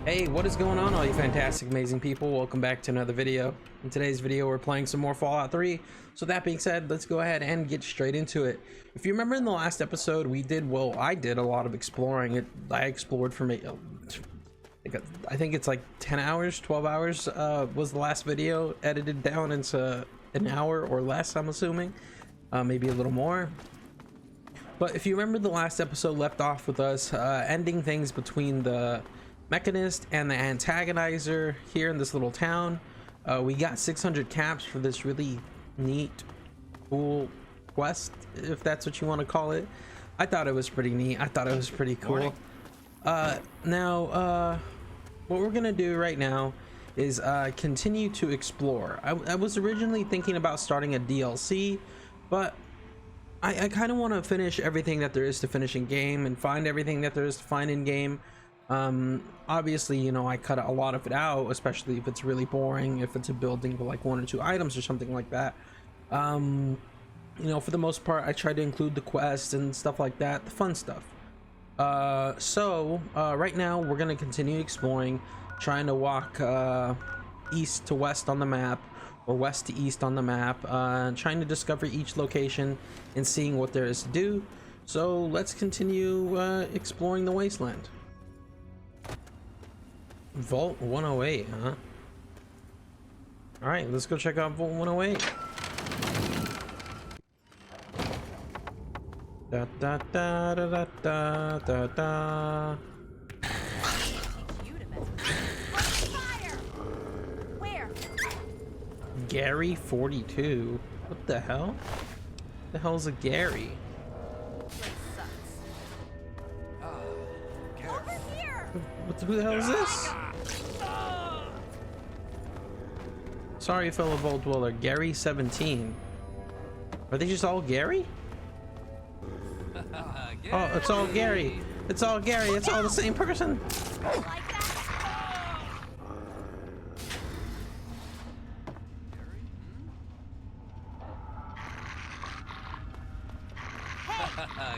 Hey, what is going on, all you fantastic, amazing people? Welcome back to another video. In today's video, we're playing some more Fallout 3. So that being said, let's go ahead and get straight into it. If you remember in the last episode, I did a lot of exploring. I explored for me. I think it's like 10 hours, 12 hours was the last video, edited down into an hour or less, I'm assuming. Maybe a little more. But if you remember, the last episode left off with us ending things between the Mechanist and the Antagonizer here in this little town. We got 600 caps for this really neat, cool quest, if that's what you want to call it. I thought it was pretty neat. I thought it was pretty cool. Now, what we're gonna do right now is continue to explore. I was originally thinking about starting a DLC, but I kind of want to finish everything that there is to finish in game and find everything that there is to find in game. Obviously, you know, I cut a lot of it out, especially if it's really boring, if it's a building with like 1 or 2 items or something like that. You know, for the most part, I try to include the quests and stuff like that, the fun stuff. Right now we're gonna continue exploring, trying to walk east to west on the map, or west to east on the map, trying to discover each location and seeing what there is to do. So let's continue exploring the Wasteland. Vault 108, huh? All right, let's go check out Vault 108. Da da da da da da da. Where? Gary 42. What the hell? The hell's a Gary? Who the hell is this? Sorry, fellow Vault Dweller. Gary 17. Are they just all Gary? Oh, it's all Gary. It's all Gary. It's all the same person.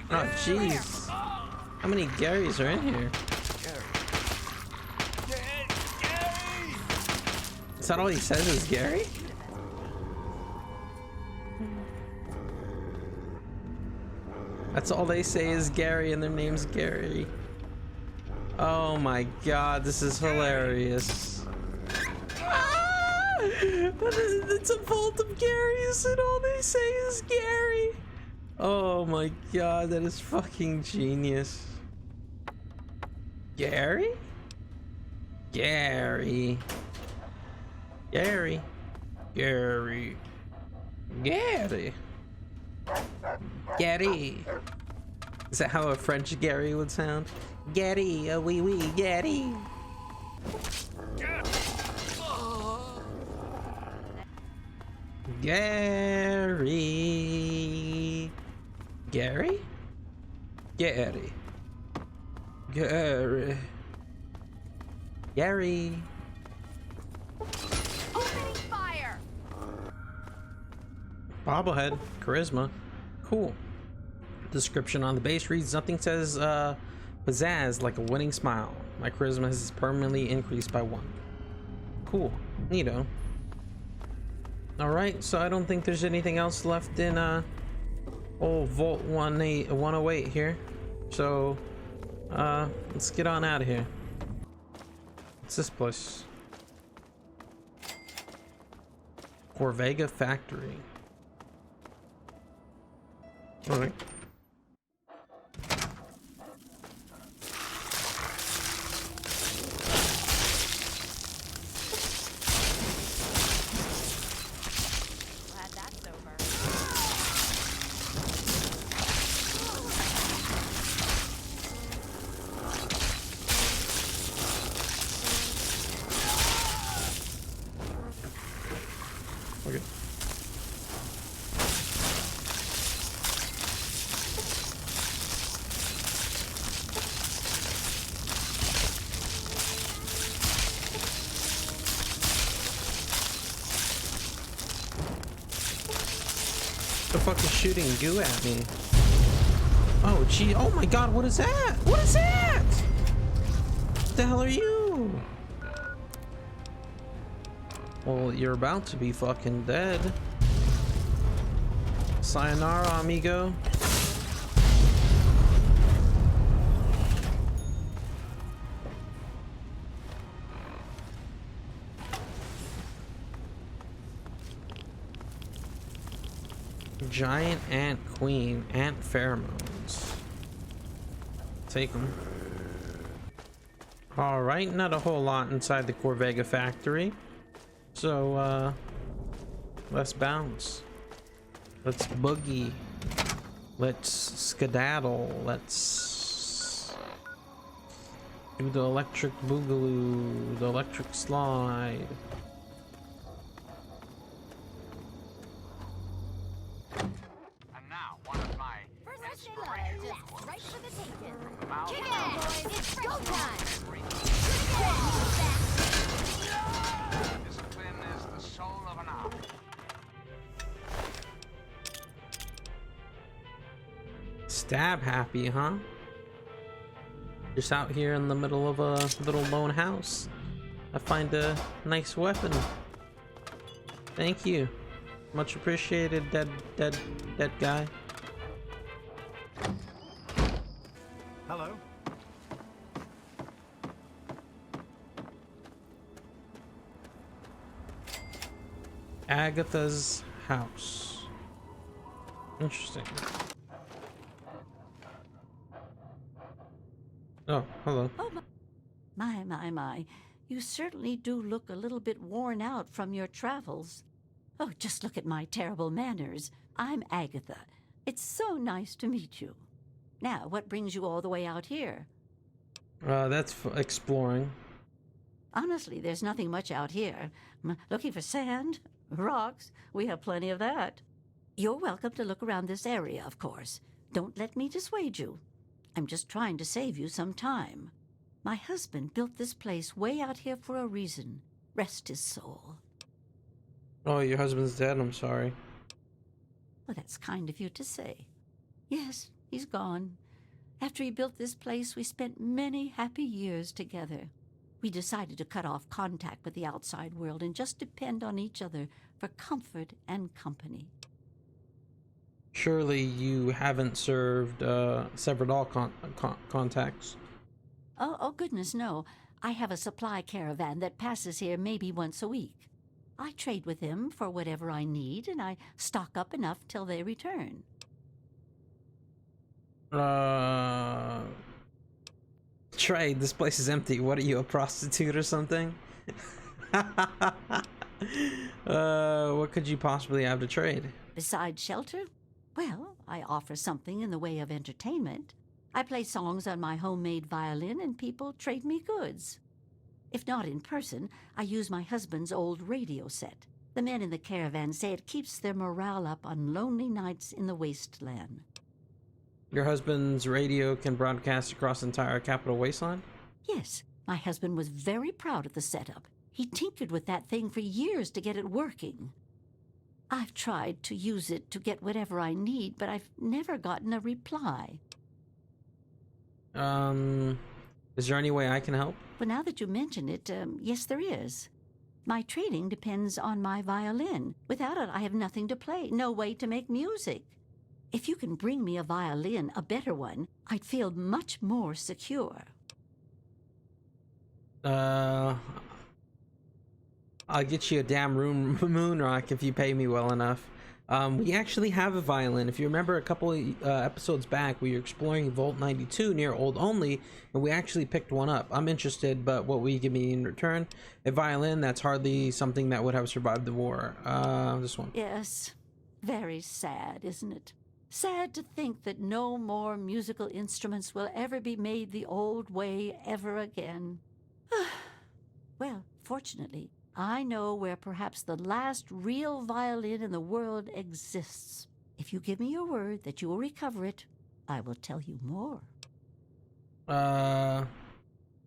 Oh, jeez. How many Garys are in here? Is that all he says is Gary? That's all they say is Gary, and their name's Gary. Oh my god, this is hilarious. Ah! It's a vault of Garys, and all they say is Gary. Oh my god, that is fucking genius. Gary? Gary. Gary. Gary. Gary. Gary. Is that how a French Gary would sound? Gary, a wee wee Gary. Gary. Gary? Gary. Gary. Gary. Bobblehead, charisma, cool. Description on the base reads, nothing says pizzazz like a winning smile. My charisma has permanently increased by 1. Cool, neato. All right, so I don't think there's anything else left in old Vault 108 here. So let's get on out of here. What's this place? Corvega Factory. All right. Glad that's over. Okay. The fuck is shooting goo at me? Oh gee, oh my god, what is that? What is that? What the hell are you? Well, you're about to be fucking dead. Sayonara, amigo. Giant ant queen, ant pheromones. Take them. All right, not a whole lot inside the Corvega factory, so let's bounce. Let's boogie. Let's skedaddle. Let's do the electric boogaloo, the electric slide. Right for the taking. Kick it, boys! It's go time! Discipline is the soul of an army. Stab happy, huh? Just out here in the middle of a little lone house. I find a nice weapon. Thank you. Much appreciated, dead guy. Hello. Agatha's house. Interesting. Oh, hello. Oh, my. You certainly do look a little bit worn out from your travels. Oh, just look at my terrible manners. I'm Agatha. It's so nice to meet you. Now, what brings you all the way out here? That's exploring. Honestly, there's nothing much out here. Looking for sand? Rocks? We have plenty of that. You're welcome to look around this area, of course. Don't let me dissuade you. I'm just trying to save you some time. My husband built this place way out here for a reason. Rest his soul. Oh, your husband's dead? I'm sorry. Well, that's kind of you to say. Yes, he's gone. After he built this place, we spent many happy years together. We decided to cut off contact with the outside world and just depend on each other for comfort and company. Surely you haven't severed all contacts. Oh, goodness, no. I have a supply caravan that passes here maybe once a week. I trade with them for whatever I need, and I stock up enough till they return. Trade, this place is empty. What are you, a prostitute or something? What could you possibly have to trade? Besides shelter? Well, I offer something in the way of entertainment. I play songs on my homemade violin, and people trade me goods. If not in person, I use my husband's old radio set. The men in the caravan say it keeps their morale up on lonely nights in the Wasteland. Your husband's radio can broadcast across the entire capital Wasteland? Yes, my husband was very proud of the setup. He tinkered with that thing for years to get it working. I've tried to use it to get whatever I need, but I've never gotten a reply. Is there any way I can help? Well, now that you mention it, yes, there is. My trading depends on my violin. Without it, I have nothing to play, no way to make music. If you can bring me a violin, a better one, I'd feel much more secure. I'll get you a damn moon rock if you pay me well enough. We actually have a violin. If you remember a couple of episodes back, we were exploring Vault 92 near Old Only, and we actually picked one up. I'm interested, but what will you give me in return? A violin? That's hardly something that would have survived the war. This one. Yes. Very sad, isn't it? Sad to think that no more musical instruments will ever be made the old way ever again. Well, fortunately, I know where perhaps the last real violin in the world exists. If you give me your word that you will recover it, I will tell you more.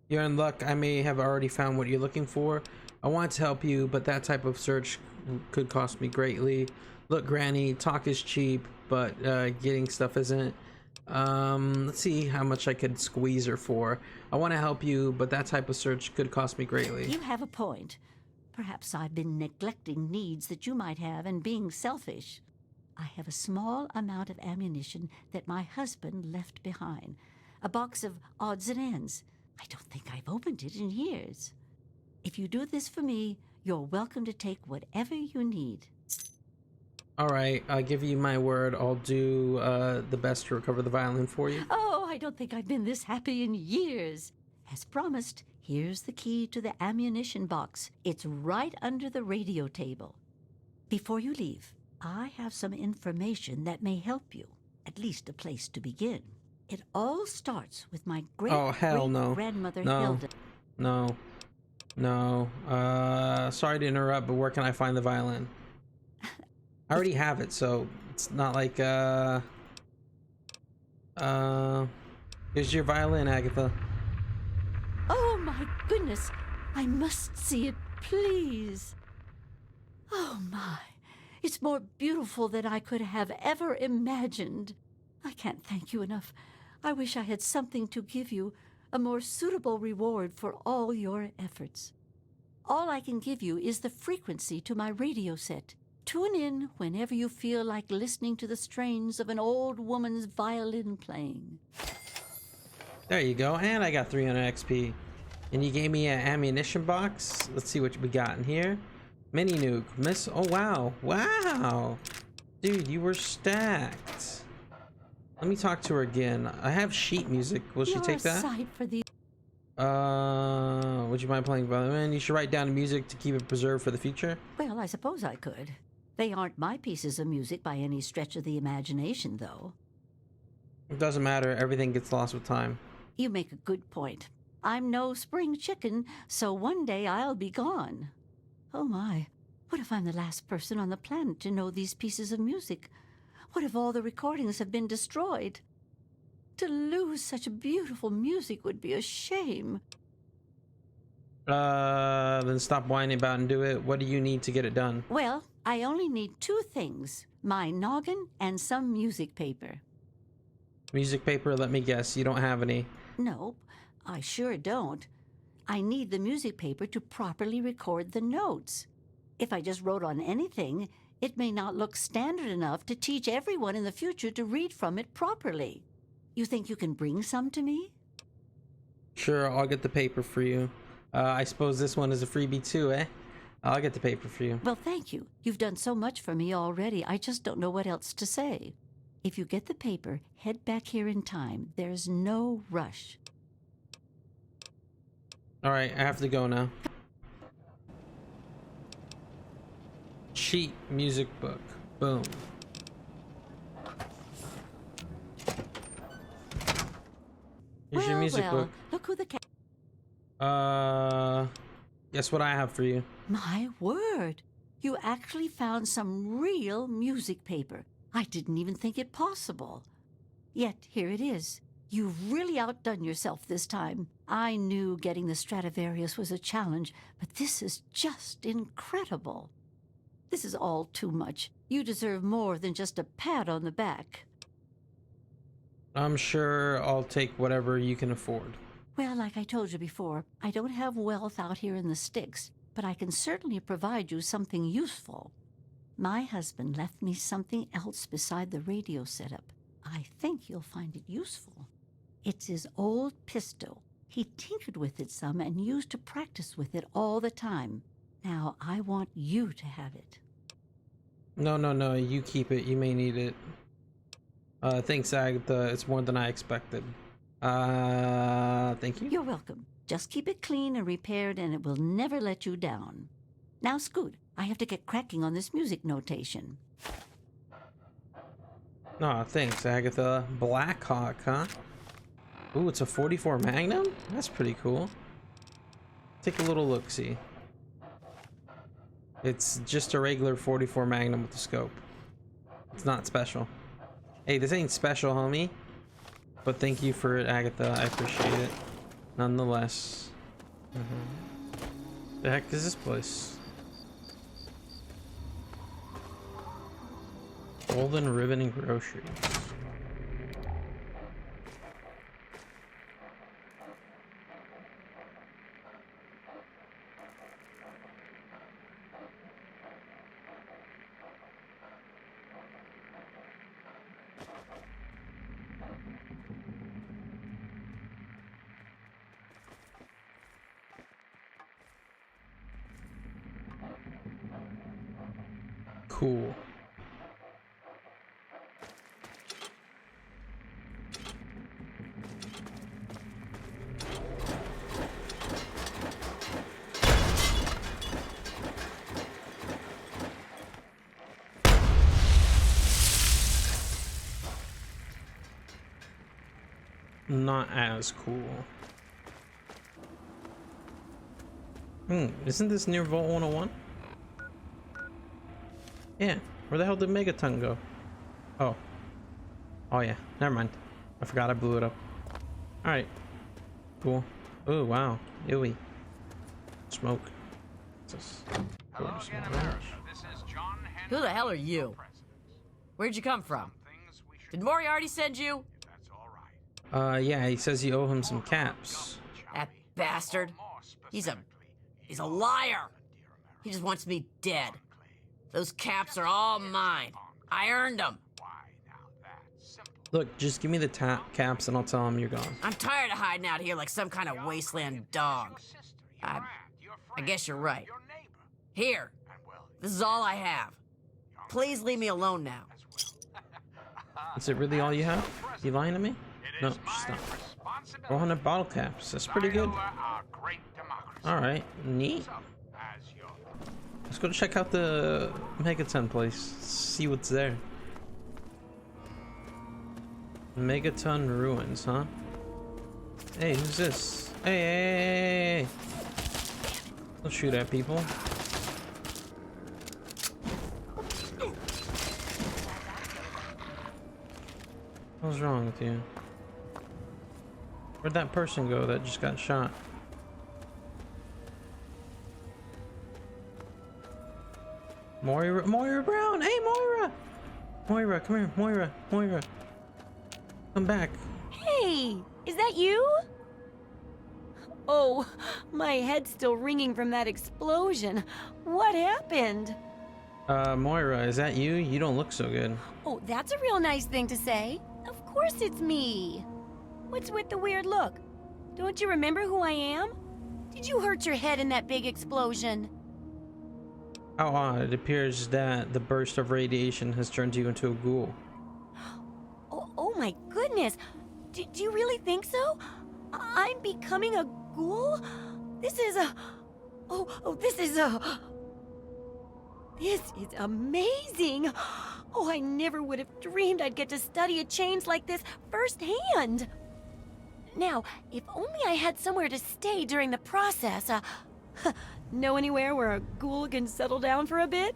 You're in luck. I may have already found what you're looking for. I want to help you, but that type of search could cost me greatly. Look, Granny, talk is cheap, but getting stuff isn't. Let's see how much I could squeeze her for. I want to help you, but that type of search could cost me greatly. You have a point. Perhaps I've been neglecting needs that you might have and being selfish. I have a small amount of ammunition that my husband left behind. A box of odds and ends. I don't think I've opened it in years. If you do this for me, you're welcome to take whatever you need. All right, I'll give you my word. I'll do the best to recover the violin for you. Oh, I don't think I've been this happy in years. As promised, here's the key to the ammunition box. It's right under the radio table. Before you leave, I have some information that may help you. At least a place to begin. It all starts with my great-great-grandmother Hilda. No. Sorry to interrupt, but where can I find the violin? I already have it, so it's not like, here's your violin, Agatha. Oh my goodness, I must see it, please. Oh my, it's more beautiful than I could have ever imagined. I can't thank you enough. I wish I had something to give you, a more suitable reward for all your efforts. All I can give you is the frequency to my radio set. Tune in whenever you feel like listening to the strains of an old woman's violin playing. There you go, and I got 300 XP. And you gave me an ammunition box. Let's see what we got in here. Mini nuke, miss. Oh wow, wow, dude, you were stacked. Let me talk to her again. I have sheet music. Will she take that? Would you mind playing violin? You should write down music to keep it preserved for the future. Well, I suppose I could. They aren't my pieces of music by any stretch of the imagination, though. It doesn't matter. Everything gets lost with time. You make a good point. I'm no spring chicken, so one day I'll be gone. Oh my, what if I'm the last person on the planet to know these pieces of music? What if all the recordings have been destroyed? To lose such beautiful music would be a shame. Then stop whining about it and do it. What do you need to get it done? Well, I only need 2 things. My noggin and some music paper. Music paper? Let me guess. You don't have any. Nope, I sure don't. I need the music paper to properly record the notes. If I just wrote on anything, it may not look standard enough to teach everyone in the future to read from it properly. You think you can bring some to me? Sure, I'll get the paper for you. I suppose this one is a freebie too, eh? I'll get the paper for you. Well, thank you. You've done so much for me already. I just don't know what else to say. If you get the paper, head back here in time. There's no rush. All right, I have to go now. Sheet music book. Boom. Here's your music book. Look who the Guess what I have for you? My word! You actually found some real music paper. I didn't even think it possible. Yet here it is. You've really outdone yourself this time. I knew getting the Stradivarius was a challenge, but this is just incredible. This is all too much. You deserve more than just a pat on the back. I'm sure I'll take whatever you can afford. Well, like I told you before, I don't have wealth out here in the sticks, but I can certainly provide you something useful. My husband left me something else beside the radio setup. I think you'll find it useful. It's his old pistol. He tinkered with it some and used to practice with it all the time. Now, I want you to have it. No, you keep it. You may need it. Thanks, Agatha. It's more than I expected. Thank you. You're welcome. Just keep it clean and repaired and it will never let you down. Now, Scoot, I have to get cracking on this music notation. Aw, thanks, Agatha. Blackhawk, huh? Ooh, it's a 44 Magnum? That's pretty cool. Take a little look-see. It's just a regular 44 Magnum with a scope. It's not special. Hey, this ain't special, homie. But thank you for it, Agatha. I appreciate it. Nonetheless. The heck is this place? Golden Ribbon and Groceries. Cool. Not as cool. Isn't this near Vault 101? Yeah. Where the hell did Megaton go? Oh. Oh yeah. Never mind. I forgot I blew it up. Alright. Cool. Oh wow. Ewy. Smoke. Hello again, America. This is John Henry. Who the hell are you? Where'd you come from? Things we should Did Moriarty send you? if that's all right. Yeah, he says you owe him some caps. That bastard. He's a liar. He just wants me dead. Those caps are all mine. I earned them. Why now that's simple. Look, just give me the caps and I'll tell him you're gone. I'm tired of hiding out here like some kind of wasteland dog. I guess you're right. Your neighbor. Here, this is all I have. Please leave me alone now. Is it really all you have? You lying to me? No, stop. 400 bottle caps. That's pretty good. Alright, neat. Let's go check out the Megaton place. See what's there. Megaton Ruins, huh? Hey, who's this? Hey! Don't shoot at people. What's wrong with you? Where'd that person go that just got shot? Moira Brown! Hey, Moira! Moira, come here. Moira. Come back. Hey, is that you? Oh, my head's still ringing from that explosion. What happened? Moira, is that you? You don't look so good. Oh, that's a real nice thing to say. Of course it's me. What's with the weird look? Don't you remember who I am? Did you hurt your head in that big explosion? How odd. It appears that the burst of radiation has turned you into a ghoul. Oh my goodness. Do you really think so? I'm becoming a ghoul? This is amazing. Oh, I never would have dreamed I'd get to study chains like this firsthand. Now, if only I had somewhere to stay during the process. Know anywhere where a ghoul can settle down for a bit?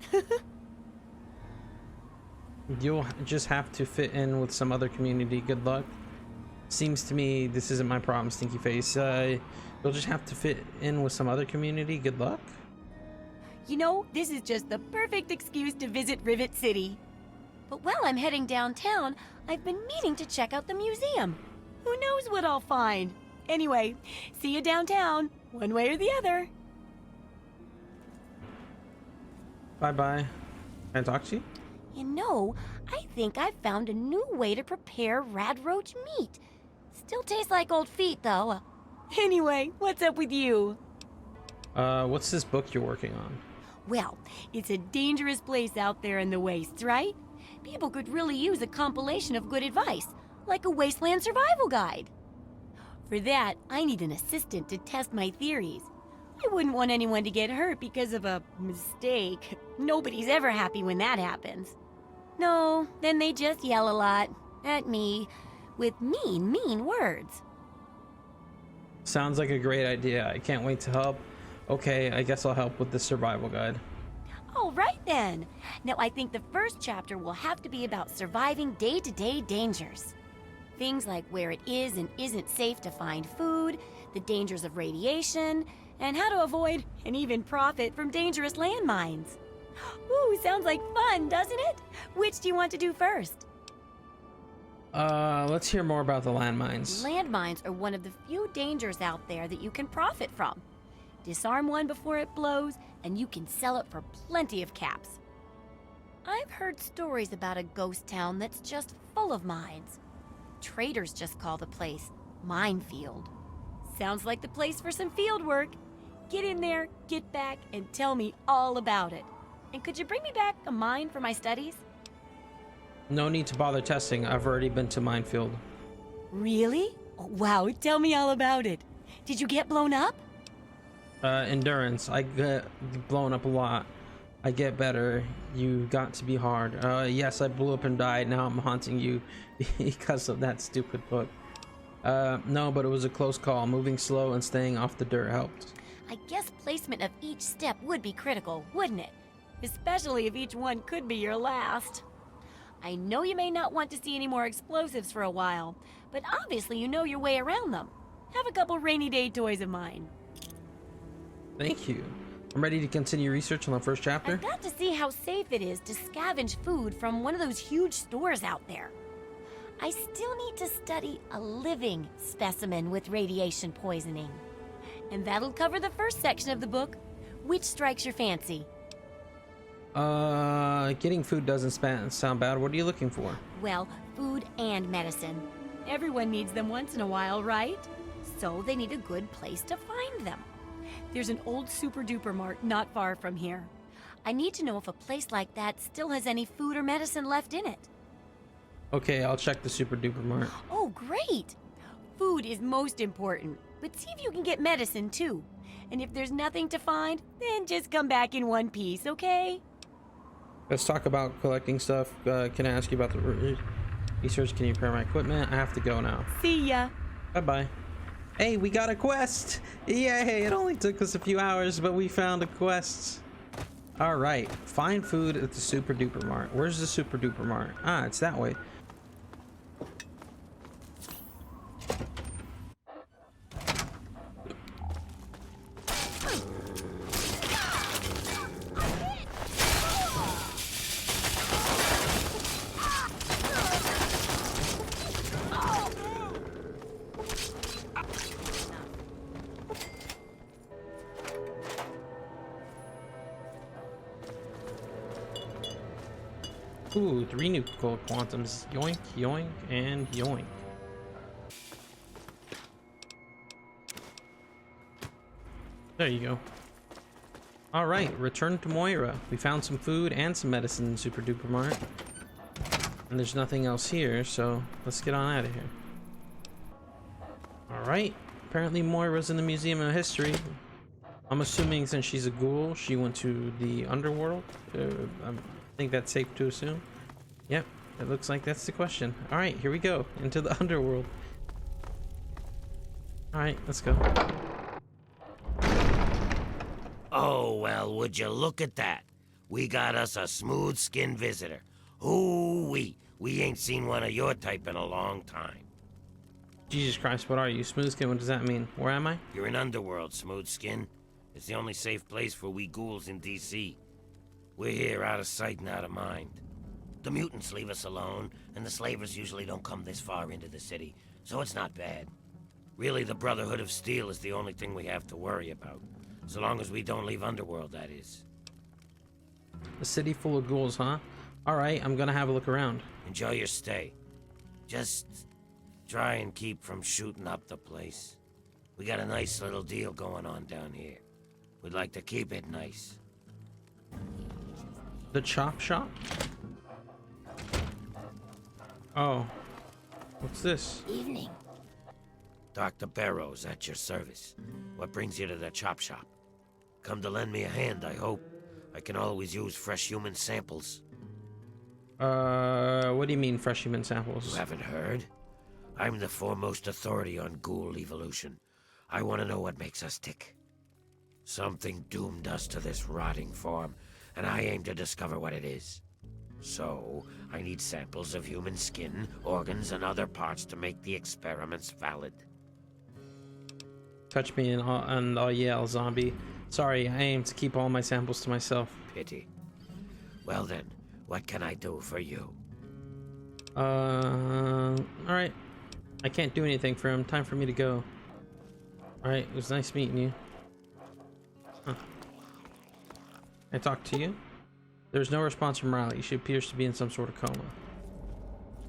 You'll just have to fit in with some other community. Good luck. Seems to me this isn't my problem, Stinky Face. You'll just have to fit in with some other community. Good luck. You know, this is just the perfect excuse to visit Rivet City. But while I'm heading downtown, I've been meaning to check out the museum. Who knows what I'll find? Anyway, see you downtown, one way or the other. Bye-bye. Can I talk to you? You know, I think I've found a new way to prepare radroach meat. Still tastes like old feet, though. Anyway, what's up with you? What's this book you're working on? Well, it's a dangerous place out there in the wastes, right? People could really use a compilation of good advice, like a wasteland survival guide. For that, I need an assistant to test my theories. I wouldn't want anyone to get hurt because of a mistake. Nobody's ever happy when that happens. No, then they just yell a lot at me with mean words. Sounds like a great idea. I can't wait to help. Okay, I guess I'll help with the survival guide. All right then. Now I think the first chapter will have to be about surviving day-to-day dangers. Things like where it is and isn't safe to find food, the dangers of radiation, and how to avoid and even profit from dangerous landmines. Ooh, sounds like fun, doesn't it? Which do you want to do first? Let's hear more about the landmines. Landmines are one of the few dangers out there that you can profit from. Disarm one before it blows, and you can sell it for plenty of caps. I've heard stories about a ghost town that's just full of mines. Traders just call the place Minefield. Sounds like the place for some field work. Get in there, get back, and tell me all about it. And could you bring me back a mine for my studies? No need to bother testing. I've already been to Minefield. Really? Oh, wow, tell me all about it. Did you get blown up? Endurance. I get blown up a lot. I get better. You got to be hard. Yes, I blew up and died. Now I'm haunting you because of that stupid book. No, but it was a close call. Moving slow and staying off the dirt helped. I guess placement of each step would be critical, wouldn't it? Especially if each one could be your last. I know you may not want to see any more explosives for a while, but obviously you know your way around them. Have a couple rainy day toys of mine. Thank you. I'm ready to continue research on the first chapter. I've got to see how safe it is to scavenge food from one of those huge stores out there. I still need to study a living specimen with radiation poisoning. And that'll cover the first section of the book. Which strikes your fancy? Getting food doesn't sound bad. What are you looking for? Well, food and medicine. Everyone needs them once in a while, right? So they need a good place to find them. There's an old super-duper mart not far from here. I need to know if a place like that still has any food or medicine left in it. Okay, I'll check the super duper mart. Oh, great! Food is most important, but see if you can get medicine too. And if there's nothing to find, then just come back in one piece, okay? Let's talk about collecting stuff. Can I ask you about the research? Can you repair my equipment? I have to go now. See ya. Bye-bye. Hey, we got a quest! Yay! It only took us a few hours, but we found a quest. All right, find food at the super duper mart. Where's the super duper mart? Ah, it's that way. Ooh, 3 new gold quantums. Yoink, yoink, and yoink. There you go. Alright, return to Moira. We found some food and some medicine in Super Duper Mart. And there's nothing else here, so let's get on out of here. Alright, apparently Moira's in the Museum of History. I'm assuming since she's a ghoul, she went to the Underworld. I think that's safe to assume. Yep, it looks like that's the question. Alright, here we go, into the Underworld. Alright, let's go. Oh, well, would you look at that? We got us a smooth-skinned visitor. Ooh-wee, we ain't seen one of your type in a long time. Jesus Christ, what are you? Smooth skin, what does that mean? Where am I? You're in Underworld, Smooth-skin. It's the only safe place for we ghouls in D.C. We're here out of sight and out of mind. The mutants leave us alone, and the slavers usually don't come this far into the city, so it's not bad. Really, the Brotherhood of Steel is the only thing we have to worry about. So long as we don't leave Underworld, that is. A city full of ghouls, huh? Alright, I'm gonna have a look around. Enjoy your stay. Just try and keep from shooting up the place. We got a nice little deal going on down here. We'd like to keep it nice. The chop shop? Oh. What's this? Evening. Dr. Barrows at your service. What brings you to the chop shop? Come to lend me a hand, I hope. I can always use fresh human samples. What do you mean fresh human You samples? haven't heard? I'm the foremost authority on ghoul evolution. I want to know what makes us tick. Something doomed us to this rotting form, and I aim to discover what it is. So, I need samples of human skin, organs, and other parts to make the experiments valid. Touch me and I'll yell, zombie. Sorry, I aim to keep all my samples to myself. Pity. Well then, what can I do for you? Alright. I can't do anything for him. Time for me to go. Alright, it was nice meeting you. Huh. I talked to you? There's no response from Riley. She appears to be in some sort of coma.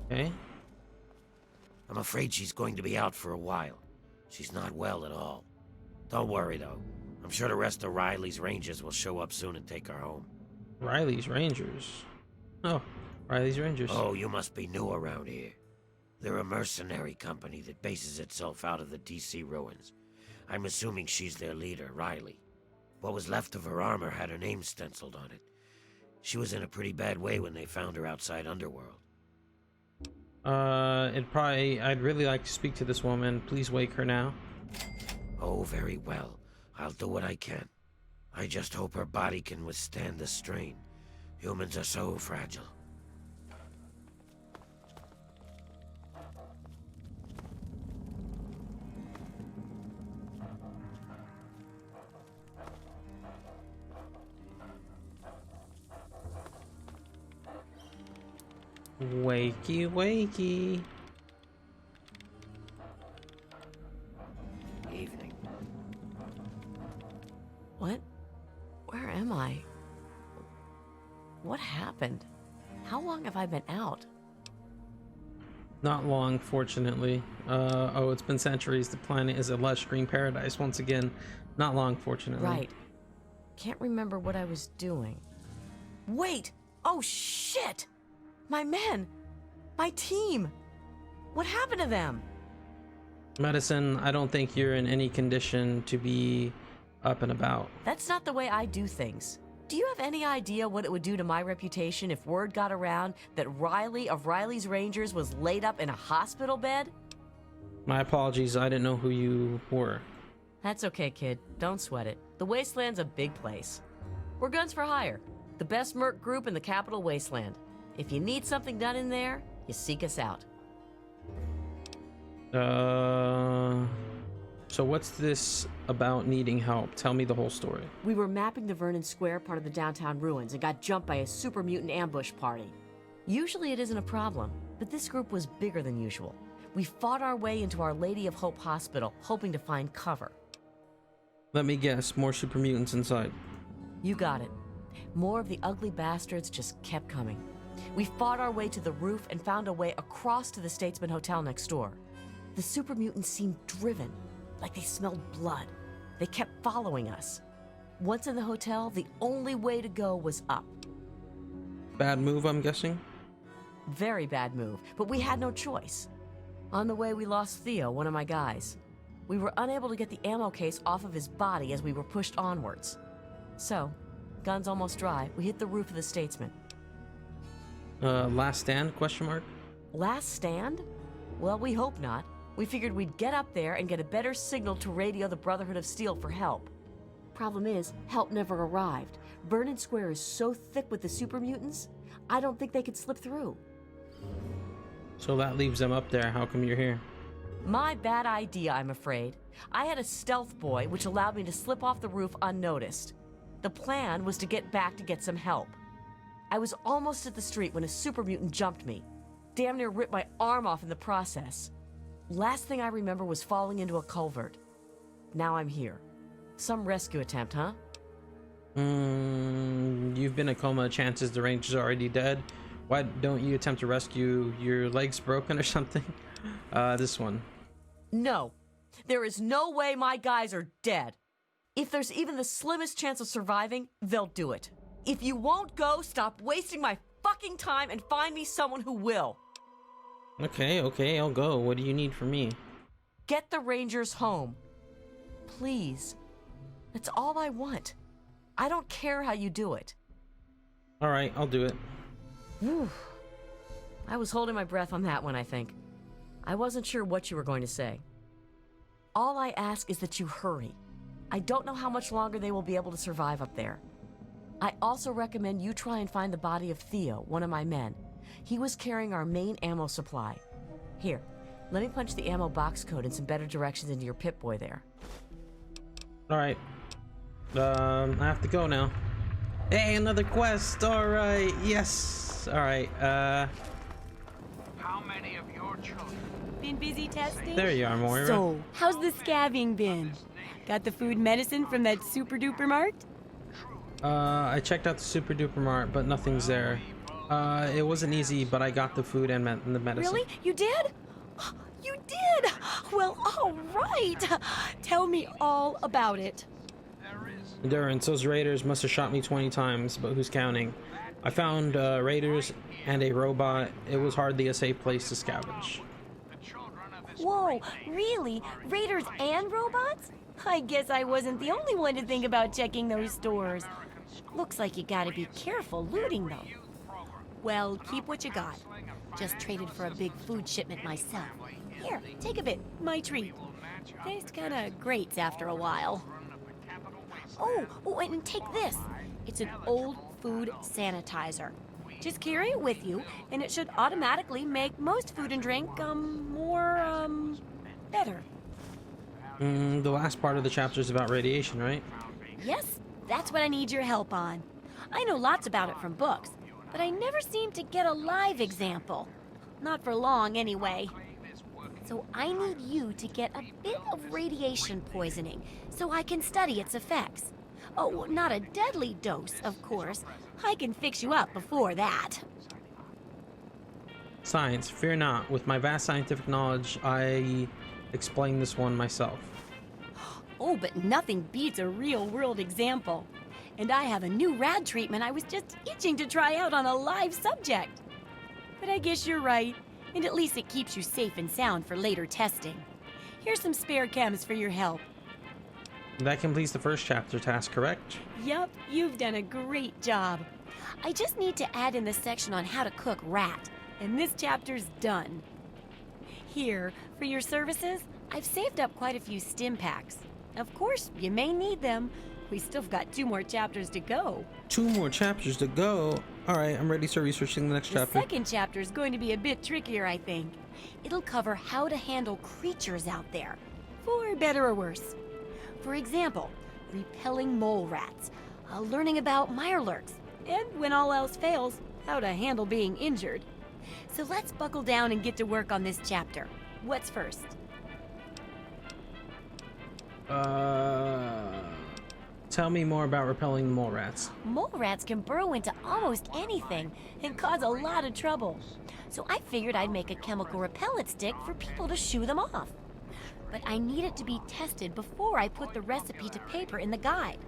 Okay. I'm afraid she's going to be out for a while. She's not well at all. Don't worry though. I'm sure the rest of Riley's rangers will show up soon and take her home. Riley's Rangers. Oh, Riley's Rangers. Oh, you must be new around here. They're a mercenary company that bases itself out of the DC ruins. I'm assuming she's their leader, Riley. What was left of her armor had her name stenciled on it. She was in a pretty bad way when they found her outside Underworld. I'd really like to speak to this woman. Please wake her now. Oh, very well. I'll do what I can. I just hope her body can withstand the strain. Humans are so fragile. Wakey, wakey. Evening. What? Where am I? What happened? How long have I been out? Not long, fortunately. Oh, it's been centuries. The planet is a lush green paradise once again. Not long, fortunately. Right. Can't remember what I was doing. Wait! Oh, shit! My men! My team! What happened to them? Medicine, I don't think you're in any condition to be up and about. That's not the way I do things. Do you have any idea what it would do to my reputation if word got around that Riley of Riley's Rangers was laid up in a hospital bed? My apologies, I didn't know who you were. That's okay, kid. Don't sweat it. The Wasteland's a big place. We're guns for hire. The best merc group in the capital Wasteland. If you need something done in there, you seek us out. So what's this about needing help? Tell me the whole story. We were mapping the Vernon Square part of the downtown ruins and got jumped by a super mutant ambush party. Usually it isn't a problem, but this group was bigger than usual. We fought our way into Our Lady of Hope Hospital, hoping to find cover. Let me guess, more super mutants inside. You got it. More of the ugly bastards just kept coming. We fought our way to the roof and found a way across to the Statesman Hotel next door. The super mutants seemed driven, like they smelled blood. They kept following us. Once in the hotel, the only way to go was up. Bad move, I'm guessing? Very bad move, but we had no choice. On the way, we lost Theo, one of my guys. We were unable to get the ammo case off of his body as we were pushed onwards. So, guns almost dry, we hit the roof of the Statesman. Last stand, question mark? Last stand? Well, we hope not. We figured we'd get up there and get a better signal to radio the Brotherhood of Steel for help. Problem is, help never arrived. Vernon Square is so thick with the super mutants, I don't think they could slip through. So that leaves them up there. How come you're here? My bad idea, I'm afraid. I had a stealth boy, which allowed me to slip off the roof unnoticed. The plan was to get back to get some help. I was almost at the street when a super mutant jumped me. Damn near ripped my arm off in the process. Last thing I remember was falling into a culvert. Now I'm here. Some rescue attempt, huh? You've been in a coma. Chances the Ranger's are already dead. Why don't you attempt to rescue? Your legs broken or something? This one. No. There is no way my guys are dead. If there's even the slimmest chance of surviving, they'll do it. If you won't go, stop wasting my fucking time and find me someone who will. Okay, I'll go. What do you need from me? Get the Rangers home. Please. That's all I want. I don't care how you do it. Alright, I'll do it. Whew. I was holding my breath on that one, I think. I wasn't sure what you were going to say. All I ask is that you hurry. I don't know how much longer they will be able to survive up there. I also recommend you try and find the body of Theo, one of my men. He was carrying our main ammo supply. Here, let me punch the ammo box code and some better directions into your Pip-Boy there. Alright. I have to go now. Hey, another quest! Alright, yes! Alright, How many of your children? Been busy testing? there you are, Moira. So, how's the scabbing been? Got the food medicine from that super duper mart? I checked out the Super Duper Mart, but nothing's there. It wasn't easy, but I got the food and the medicine. Really? You did? You did? Well, all right. Tell me all about it. There is Endurance. Those raiders must have shot me 20 times, but who's counting? I found raiders and a robot. It was hardly a safe place to scavenge. Whoa, really? Raiders and robots? I guess I wasn't the only one to think about checking those stores. Looks like you gotta be careful looting them. Well, keep what you got. Just traded for a big food shipment myself. Here, take a bit. My treat. Tastes kinda grates after a while. Oh, and take this. It's an old food sanitizer. Just carry it with you, and it should automatically make most food and drink, better. The last part of the chapter is about radiation, right? Yes, that's what I need your help on. I know lots about it from books, but I never seem to get a live example. Not for long, anyway. So I need you to get a bit of radiation poisoning so I can study its effects. Oh, not a deadly dose, of course. I can fix you up before that. Science, fear not. With my vast scientific knowledge, I explain this one myself. Oh, but nothing beats a real-world example. And I have a new rad treatment I was just itching to try out on a live subject. But I guess you're right, and at least it keeps you safe and sound for later testing. Here's some spare chems for your help. That completes the first chapter task, correct? Yup, you've done a great job. I just need to add in the section on how to cook rat, and this chapter's done. Here, for your services, I've saved up quite a few stim packs. Of course, you may need them. We still got 2 more chapters to go. 2 more chapters to go. All right, I'm ready to start researching the next chapter. The second chapter is going to be a bit trickier, I think. It'll cover how to handle creatures out there, for better or worse. For example, repelling mole rats, learning about mirelurks, and when all else fails, how to handle being injured. So let's buckle down and get to work on this chapter. What's first? Tell me more about repelling mole rats. Mole rats can burrow into almost anything and cause a lot of trouble. So I figured I'd make a chemical repellent stick for people to shoo them off. But I need it to be tested before I put the recipe to paper in the guide.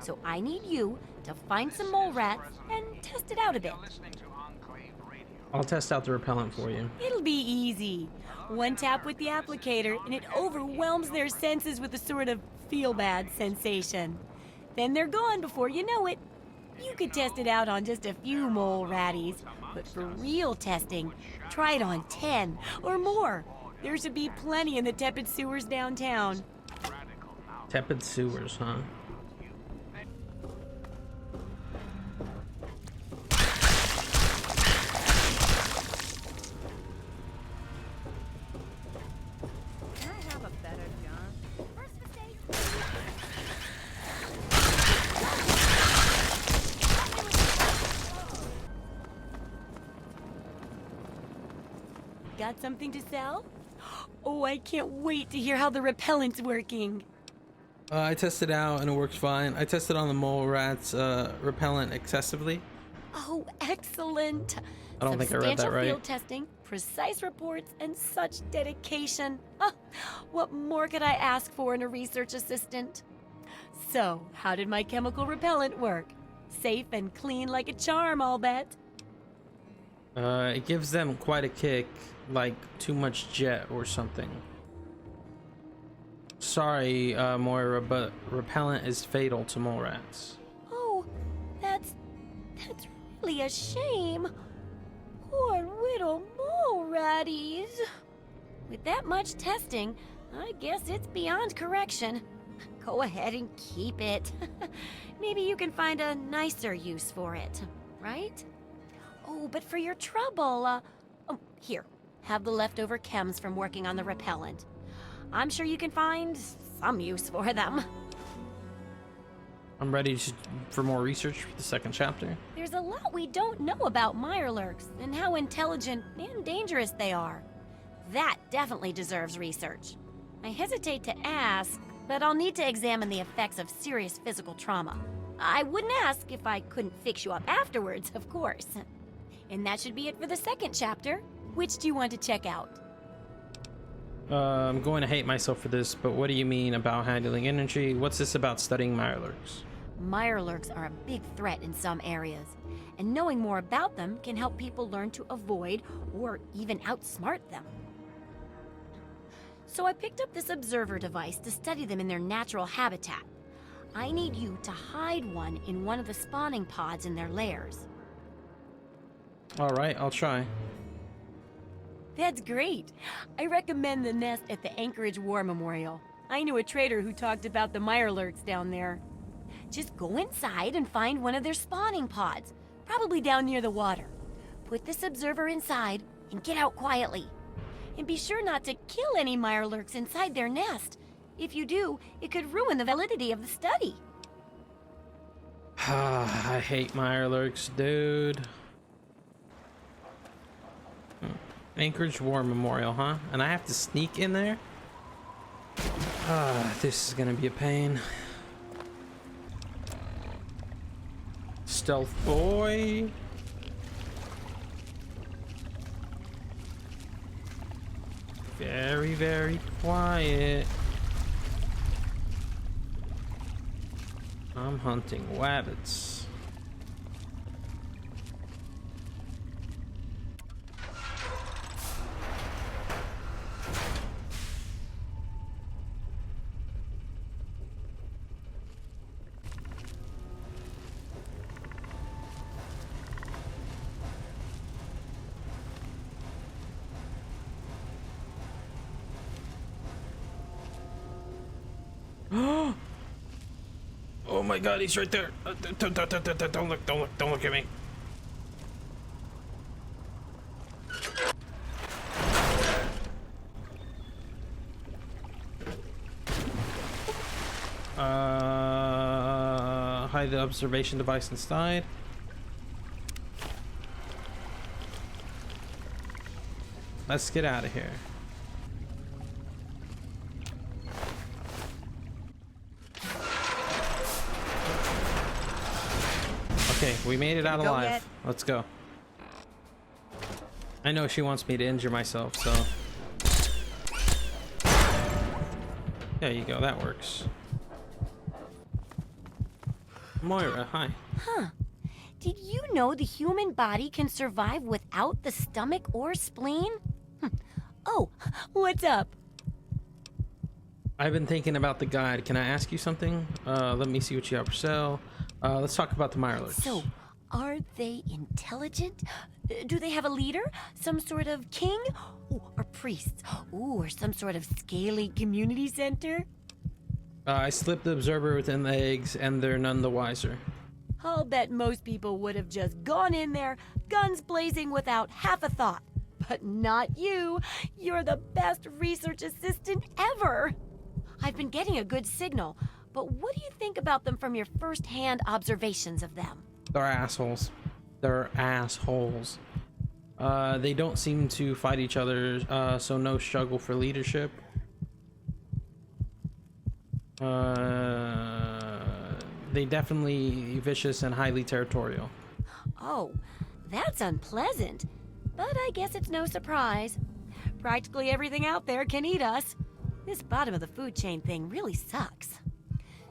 So I need you to find some mole rats and test it out a bit. I'll test out the repellent for you. It'll be easy. One tap with the applicator and it overwhelms their senses with a sort of feel-bad sensation. Then they're gone before you know it. You could test it out on just a few mole ratties, but for real testing, try it on 10 or more. There should be plenty in the tepid sewers downtown. Tepid sewers, huh? Can I have a better gun? First mistake. Got something to sell? Oh, I can't wait to hear how the repellent's working. I tested out and it works fine. I tested on the mole rats repellent excessively. Oh, excellent. I don't think I read that Substantial right. field testing, precise reports, and such dedication. What more could I ask for in a research assistant? So, how did my chemical repellent work? Safe and clean like a charm, I'll bet. It gives them quite a kick, like too much jet or something. Sorry, Moira, but repellent is fatal to mole rats. Oh, that's really a shame. Poor little mole ratties. With that much testing, I guess it's beyond correction. Go ahead and keep it. Maybe you can find a nicer use for it, right? Oh, but for your trouble, here, have the leftover chems from working on the repellent. I'm sure you can find some use for them. I'm ready for more research for the second chapter. There's a lot we don't know about mirelurks and how intelligent and dangerous they are. That definitely deserves research. I hesitate to ask, but I'll need to examine the effects of serious physical trauma. I wouldn't ask if I couldn't fix you up afterwards, of course. And that should be it for the second chapter. Which do you want to check out? I'm going to hate myself for this, but what do you mean about handling energy? What's this about studying mirelurks? Mirelurks are a big threat in some areas, and knowing more about them can help people learn to avoid or even outsmart them. So I picked up this observer device to study them in their natural habitat. I need you to hide one in one of the spawning pods in their lairs. All right, I'll try. That's great. I recommend the nest at the Anchorage War Memorial. I knew a trader who talked about the Mirelurks down there. Just go inside and find one of their spawning pods, probably down near the water. Put this observer inside and get out quietly. And be sure not to kill any Mirelurks inside their nest. If you do, it could ruin the validity of the study. I hate Mirelurks, dude. Anchorage War Memorial, huh? And I have to sneak in there? This is gonna be a pain. Stealth boy. Very, very quiet. I'm hunting wabbits. Oh my god, he's right there. Don't look at me. Hide the observation device inside. Let's get out of here. Okay, we made it out alive. Yet? Let's go. I know she wants me to injure myself, so... There you go, that works. Moira, hi. Huh. Did you know the human body can survive without the stomach or spleen? Oh, what's up? I've been thinking about the guide. Can I ask you something? Let me see what you have for sale. Let's talk about the Mirelurks. So, are they intelligent? Do they have a leader? Some sort of king? Ooh, or priests? Ooh, or some sort of scaly community center? I slipped the observer within the eggs, and they're none the wiser. I'll bet most people would have just gone in there, guns blazing without half a thought. But not you. You're the best research assistant ever. I've been getting a good signal, but what do you think about them from your first-hand observations of them? They're assholes. They're assholes. They don't seem to fight each other, so no struggle for leadership. They definitely vicious and highly territorial. Oh, that's unpleasant. But I guess it's no surprise. Practically everything out there can eat us. This bottom of the food chain thing really sucks.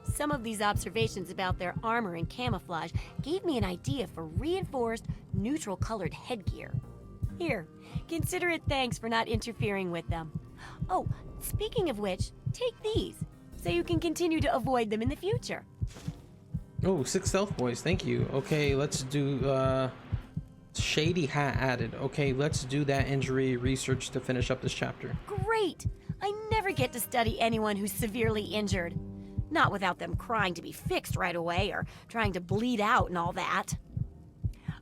Some of these observations about their armor and camouflage gave me an idea for reinforced, neutral-colored headgear. Here, consider it thanks for not interfering with them. Oh, speaking of which, take these, so you can continue to avoid them in the future. Oh, 6 stealth boys, thank you. Okay, let's do, shady hat added. Okay, let's do that injury research to finish up this chapter. Great! I never get to study anyone who's severely injured. Not without them crying to be fixed right away or trying to bleed out and all that.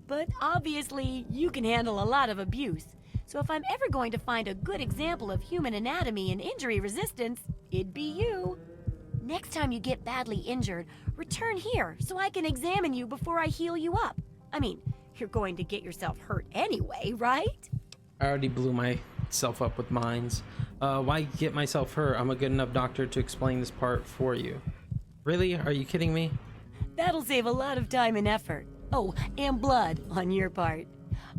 But obviously, you can handle a lot of abuse. So if I'm ever going to find a good example of human anatomy and injury resistance, it'd be you. Next time you get badly injured, return here so I can examine you before I heal you up. I mean, you're going to get yourself hurt anyway, right? I already blew myself up with mines. Why get myself hurt? I'm a good enough doctor to explain this part for you. Really? Are you kidding me? That'll save a lot of time and effort. Oh, and blood on your part.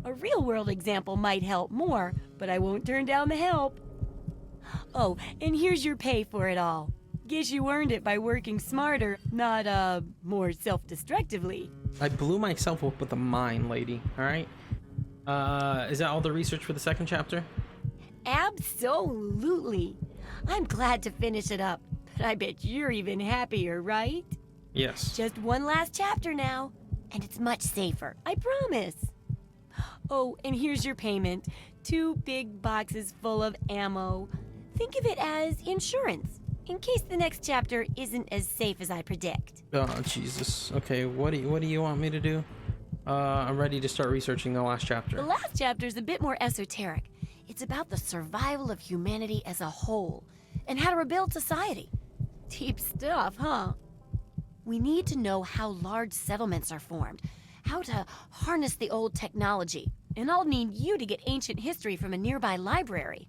A real-world example might help more, but I won't turn down the help. Oh, and here's your pay for it all. Guess you earned it by working smarter, not, more self-destructively. I blew myself up with a mine, lady. All right. Is that all the research for the second chapter? Absolutely. I'm glad to finish it up, but I bet you're even happier, right? Yes. Just one last chapter now, and it's much safer, I promise. Oh, and here's your payment. 2 big boxes full of ammo. Think of it as insurance, in case the next chapter isn't as safe as I predict. Oh, Jesus. Okay, what do you want me to do? I'm ready to start researching the last chapter. The last chapter is a bit more esoteric. It's about the survival of humanity as a whole, and how to rebuild society. Deep stuff, huh? We need to know how large settlements are formed, how to harness the old technology, and I'll need you to get ancient history from a nearby library.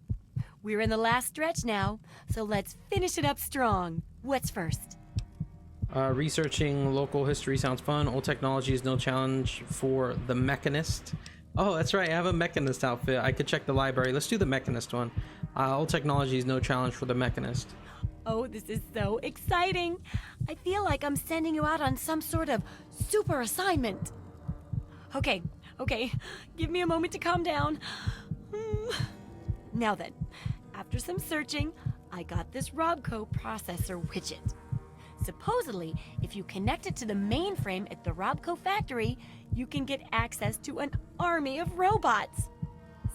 We're in the last stretch now, so let's finish it up strong. What's first? Researching local history sounds fun. Old technology is no challenge for the mechanist. Oh, that's right. I have a mechanist outfit. I could check the library. Let's do the mechanist one. Old technology is no challenge for the mechanist. Oh, this is so exciting. I feel like I'm sending you out on some sort of super assignment. Okay. Give me a moment to calm down. Now then, after some searching, I got this Robco processor widget. Supposedly, if you connect it to the mainframe at the Robco factory, you can get access to an army of robots.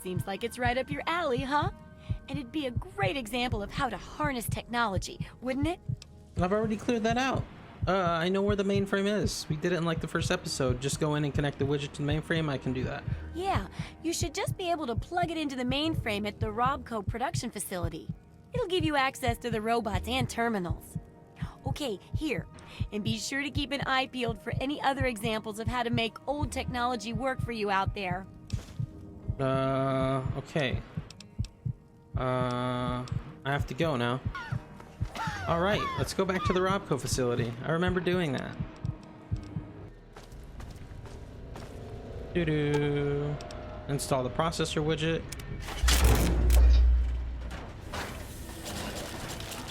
Seems like it's right up your alley, huh? And it'd be a great example of how to harness technology, wouldn't it? I've already cleared that out. I know where the mainframe is. We did it in like the first episode. Just go in and connect the widget to the mainframe. I can do that. Yeah, you should just be able to plug it into the mainframe at the Robco production facility. It'll give you access to the robots and terminals. Okay, here. And be sure to keep an eye peeled for any other examples of how to make old technology work for you out there. Okay. I have to go now. All right, let's go back to the Robco facility. I remember doing that. Doo-doo. Install the processor widget.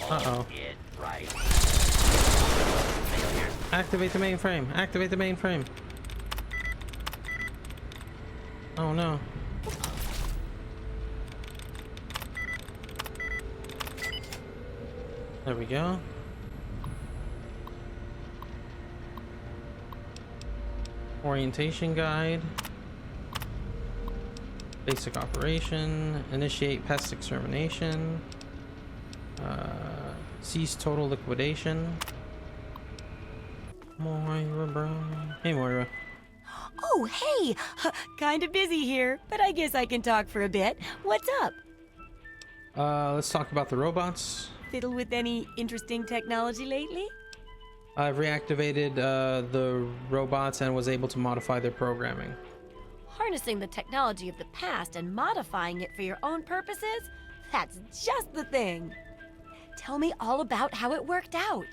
Uh-oh. Activate the mainframe. Activate the mainframe. Oh no. There we go. Orientation guide. Basic operation. Initiate pest extermination. Cease total liquidation. Moira Brown. Hey, Moira. Oh, hey! Kinda busy here, but I guess I can talk for a bit. What's up? Let's talk about the robots. Fiddle with any interesting technology lately? I've reactivated the robots and was able to modify their programming. Harnessing the technology of the past and modifying it for your own purposes? That's just the thing. Tell me all about how it worked out.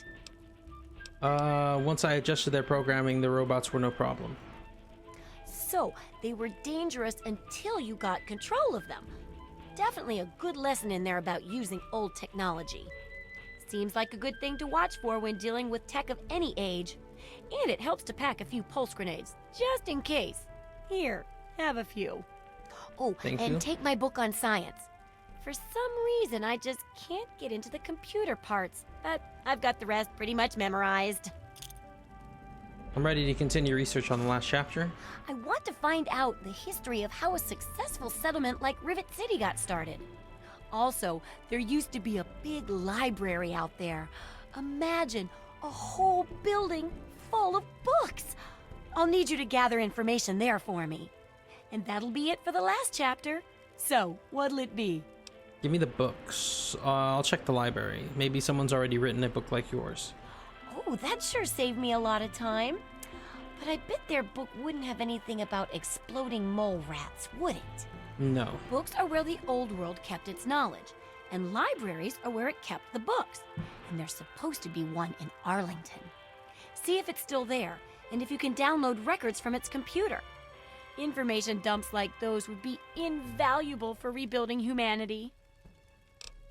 Once I adjusted their programming, the robots were no problem. So, they were dangerous until you got control of them. Definitely a good lesson in there about using old technology. Seems like a good thing to watch for when dealing with tech of any age. And it helps to pack a few pulse grenades, just in case. Here, have a few. Oh, Thank and you. take my book on science. For some reason, I just can't get into the computer parts, but I've got the rest pretty much memorized. I'm ready to continue research on the last chapter. I want to find out the history of how a successful settlement like Rivet City got started. Also, there used to be a big library out there. Imagine a whole building full of books. I'll need you to gather information there for me. And that'll be it for the last chapter. So, what'll it be? Give me the books. I'll check the library. Maybe someone's already written a book like yours. Oh, that sure saved me a lot of time. But I bet their book wouldn't have anything about exploding mole rats, would it? No. Books are where the old world kept its knowledge, and libraries are where it kept the books. And there's supposed to be one in Arlington. See if it's still there, and if you can download records from its computer. Information dumps like those would be invaluable for rebuilding humanity.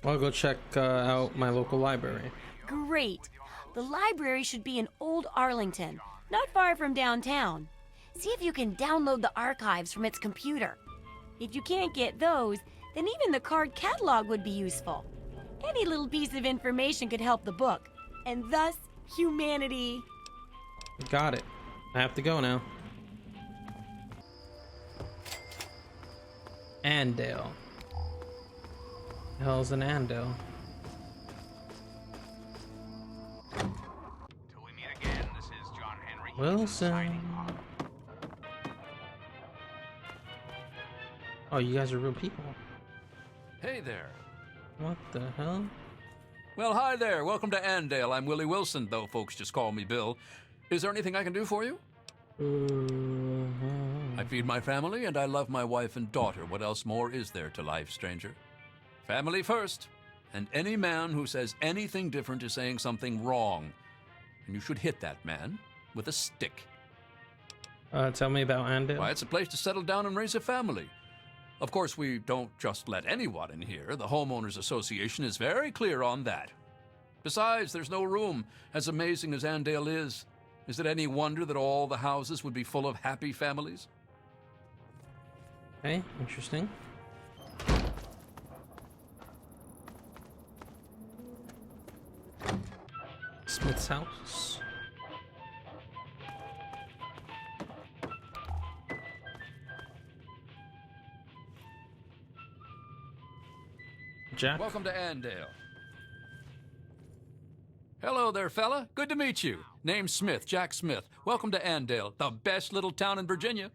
I'll go check out my local library. Great. The library should be in Old Arlington, not far from downtown. See if you can download the archives from its computer. If you can't get those, then even the card catalog would be useful. Any little piece of information could help the book, and thus humanity. Got it. I have to go now. Andale. The hell's an Andale? Till we meet again, this is John Henry Wilson. signing off. Oh, you guys are real people. Hey there. What the hell? Well, hi there. Welcome to Andale. I'm Willie Wilson, though folks just call me Bill. Is there anything I can do for you? I feed my family and I love my wife and daughter. What else more is there to life, stranger? Family first. And any man who says anything different is saying something wrong. And you should hit that man with a stick. Tell me about Andale. Why, it's a place to settle down and raise a family. Of course, we don't just let anyone in here. The Homeowners Association is very clear on that. Besides, there's no room. As amazing as Andale is it any wonder that all the houses would be full of happy families? Okay, interesting. Smith's house. Jack. Welcome to Andale. Hello there, fella. Good to meet you. Name's Smith, Jack Smith. Welcome to Andale, the best little town in Virginia.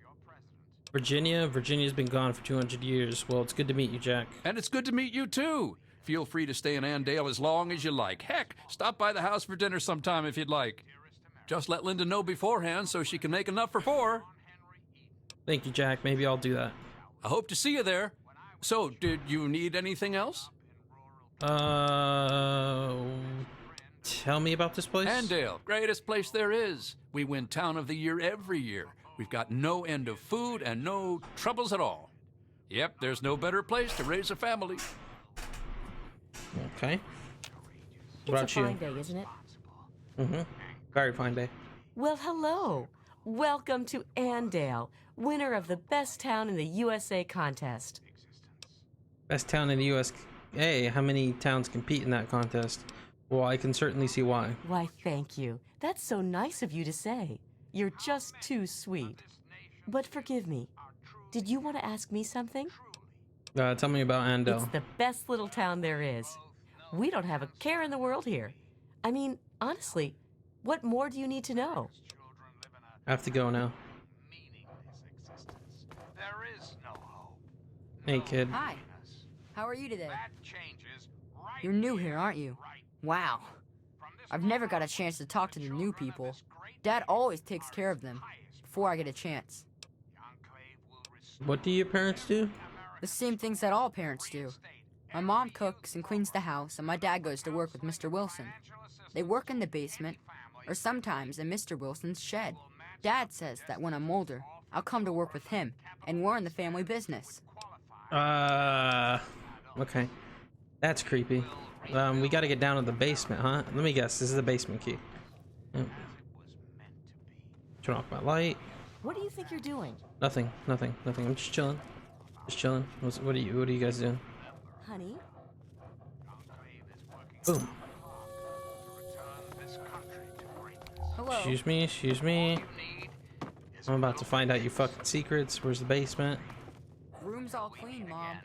Virginia's been gone for 200 years. Well, it's good to meet you, Jack. And it's good to meet you, too. Feel free to stay in Andale as long as you like. Heck, stop by the house for dinner sometime if you'd like. Just let Linda know beforehand so she can make enough for 4. Thank you, Jack. Maybe I'll do that. I hope to see you there. So, did you need anything else? Tell me about this place. Andale, greatest place there is. We win Town of the Year every year. We've got no end of food and no troubles at all. Yep, there's no better place to raise a family. Okay. It's What about a you? fine day, isn't it? Mm-hmm. Very fine day. Well, hello. Welcome to Andale, winner of the Best Town in the USA contest. Best town in the U.S. Hey, how many towns compete in that contest? Well, I can certainly see why. Why, thank you. That's so nice of you to say. You're just too sweet. But forgive me, did you want to ask me something? Tell me about Andale. It's the best little town there is. We don't have a care in the world here. I mean, honestly, what more do you need to know? I have to go now. There is no hope. Hey, kid. Hi. How are you today? That changes right You're new here, aren't you? right. Wow. I've never got a chance to talk to the new people. Dad always takes care of them before I get a chance. What do your parents do? The same things that all parents do. My mom cooks and cleans the house, and my dad goes to work with Mr. Wilson. They work in the basement, or sometimes in Mr. Wilson's shed. Dad says that when I'm older, I'll come to work with him, and we're in the family business. Okay. That's creepy. We gotta get down to the basement, huh? Let me guess, this is the basement key. Yep. Turn off my light. What do you think you're doing? Nothing. I'm just chilling. What are you guys doing? Honey? Boom. Hello. Excuse me. I'm about to find out your fucking secrets. Where's the basement? Room's all clean, Mom.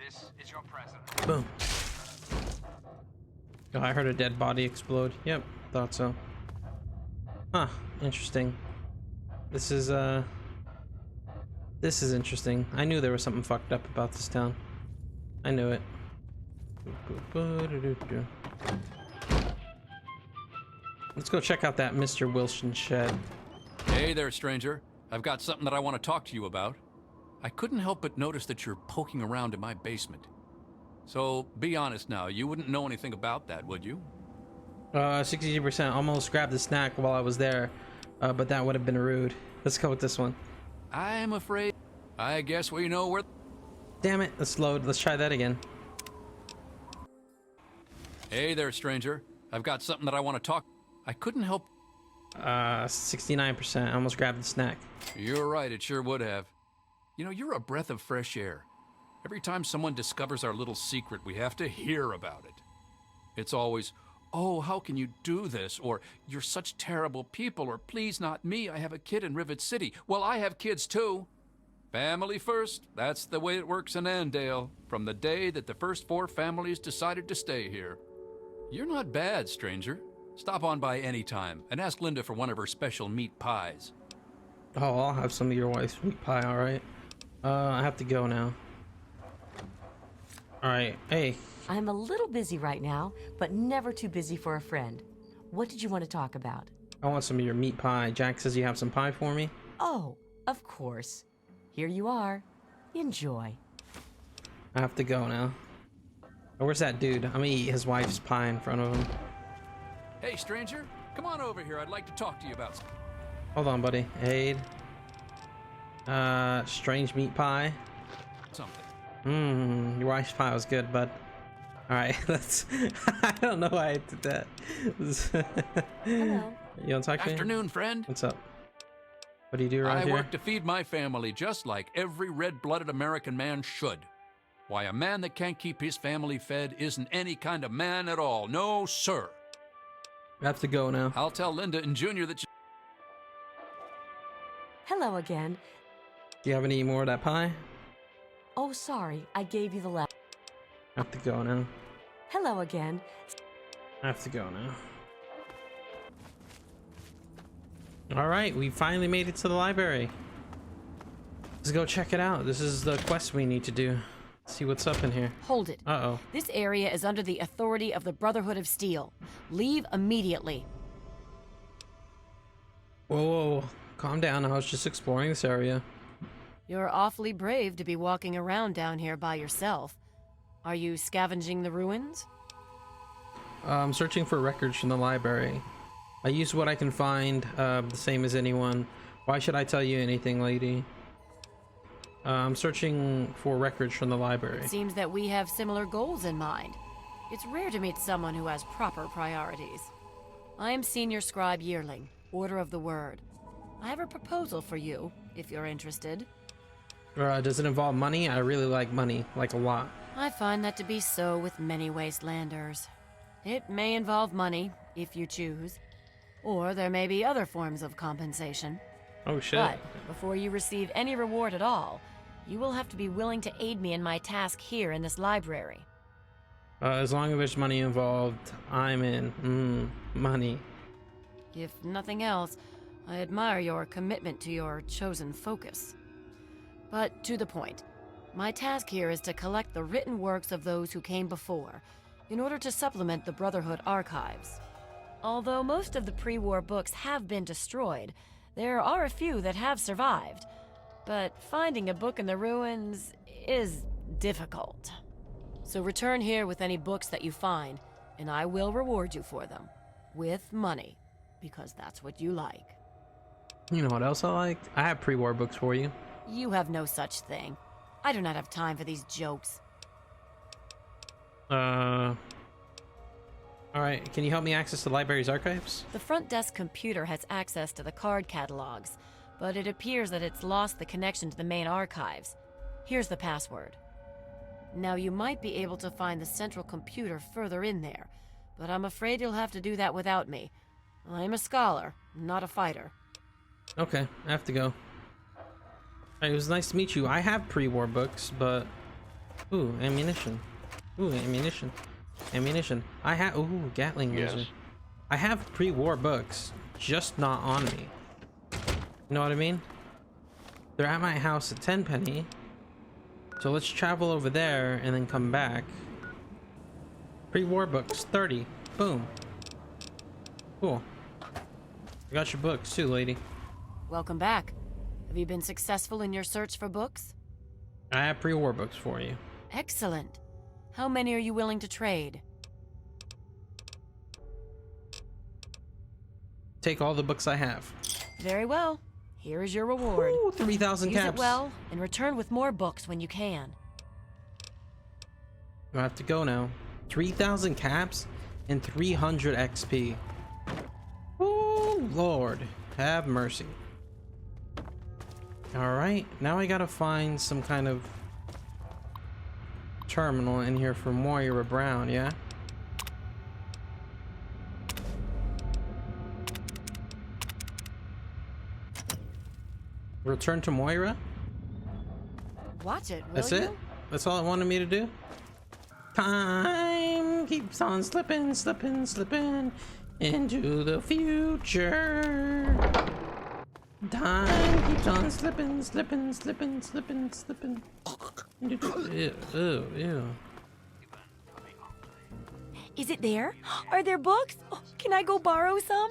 This is your president. Boom. Oh, I heard a dead body explode. Yep, thought so. Huh, interesting. This is interesting. I knew there was something fucked up about this town. I knew it. Let's go check out that Mr. Wilson shed. Hey there, stranger. I've got something that I want to talk to you about. I couldn't help but notice that you're poking around in my basement. So, be honest now, you wouldn't know anything about that, would you? 60%. Almost grabbed the snack while I was there, but that would have been rude. Let's go with this one. I'm afraid... I guess we know where... Damn it, let's load. Let's try that again. Hey there, stranger. I've got something that I want to talk. I couldn't help. 69%. I almost grabbed the snack. You're right, it sure would have. You know, you're a breath of fresh air. Every time someone discovers our little secret, we have to hear about it. It's always, oh, how can you do this? Or, you're such terrible people. Or, please, not me. I have a kid in Rivet City. Well, I have kids, too. Family first. That's the way it works in Andale. From the day that the first 4 families decided to stay here. You're not bad, stranger. Stop on by any time and ask Linda for one of her special meat pies. Oh, I'll have some of your wife's meat pie, alright. I have to go now. Alright, hey. I'm a little busy right now, but never too busy for a friend. What did you want to talk about? I want some of your meat pie. Jack says you have some pie for me. Oh, of course. Here you are. Enjoy. I have to go now. Oh, where's that dude? I'm gonna eat his wife's pie in front of him. Hey, stranger. Come on over here. I'd like to talk to you about something. Hold on, buddy. Aid. Strange meat pie. Your wife's pie was good, bud. Alright, that's... I don't know why I did that. Hello. You wanna talk to me? Afternoon, friend. What's up? What do you do around here? I work to feed my family just like every red-blooded American man should. Why, a man that can't keep his family fed isn't any kind of man at all. No, sir. I have to go now. I'll tell Linda and Junior that you... Hello again. Do you have any more of that pie? Oh, sorry. I gave you the last. I have to go now. Hello again. I have to go now. Alright, we finally made it to the library. Let's go check it out. This is the quest we need to do. See what's up in here. Hold it. Uh-oh. This area is under the authority of the Brotherhood of Steel. Leave immediately. Whoa, whoa, calm down. I was just exploring this area. You're awfully brave to be walking around down here by yourself. Are you scavenging the ruins? I'm searching for records from the library. I use what I can find, the same as anyone. Why should I tell you anything, lady? I'm searching for records from the library. It seems that we have similar goals in mind. It's rare to meet someone who has proper priorities. I am Senior Scribe Yearling, Order of the Word. I have a proposal for you, if you're interested. Does it involve money? I really like money, like a lot. I find that to be so with many Wastelanders. It may involve money, if you choose. Or there may be other forms of compensation. Oh shit. But before you receive any reward at all, you will have to be willing to aid me in my task here in this library. As long as there's money involved, I'm in. Money. If nothing else, I admire your commitment to your chosen focus. But to the point, my task here is to collect the written works of those who came before, in order to supplement the Brotherhood archives. Although most of the pre-war books have been destroyed, there are a few that have survived. But finding a book in the ruins is difficult. So return here with any books that you find, and I will reward you for them. With money, because that's what you like. You know what else I like? I have pre-war books for you. You have no such thing. I do not have time for these jokes. Alright, can you help me access the library's archives? The front desk computer has access to the card catalogs, but it appears that it's lost the connection to the main archives. Here's the password. Now, you might be able to find the central computer further in there, but I'm afraid you'll have to do that without me. I'm a scholar, not a fighter. Okay, I have to go. Alright, it was nice to meet you. I have pre-war books, but... Ooh, ammunition. Ooh, ammunition. Ammunition. I have... Ooh, Gatling laser. I have pre-war books, just not on me. You know what I mean? They're at my house at Tenpenny. So let's travel over there and then come back. Pre-war books, 30. Boom. Cool. I got your books too, lady. Welcome back. Have you been successful in your search for books? I have pre-war books for you. Excellent. How many are you willing to trade? Take all the books I have. Very well. Here is your reward. Ooh, 3,000 Use caps. it well, and return with more books when you can. I have to go now. 3,000 caps? and 300 XP. Oh, Lord, have mercy. All right, now I gotta find some kind of terminal in here for Moira Brown, yeah? Return to Moira? Watch it, will That's you? it? That's all it wanted me to do? Time keeps on slipping, slipping, slipping into the future. Time keeps on slipping, slipping, slipping, slipping, slipping. Ew, ew, ew. Is it there? Are there books? Oh, can I go borrow some?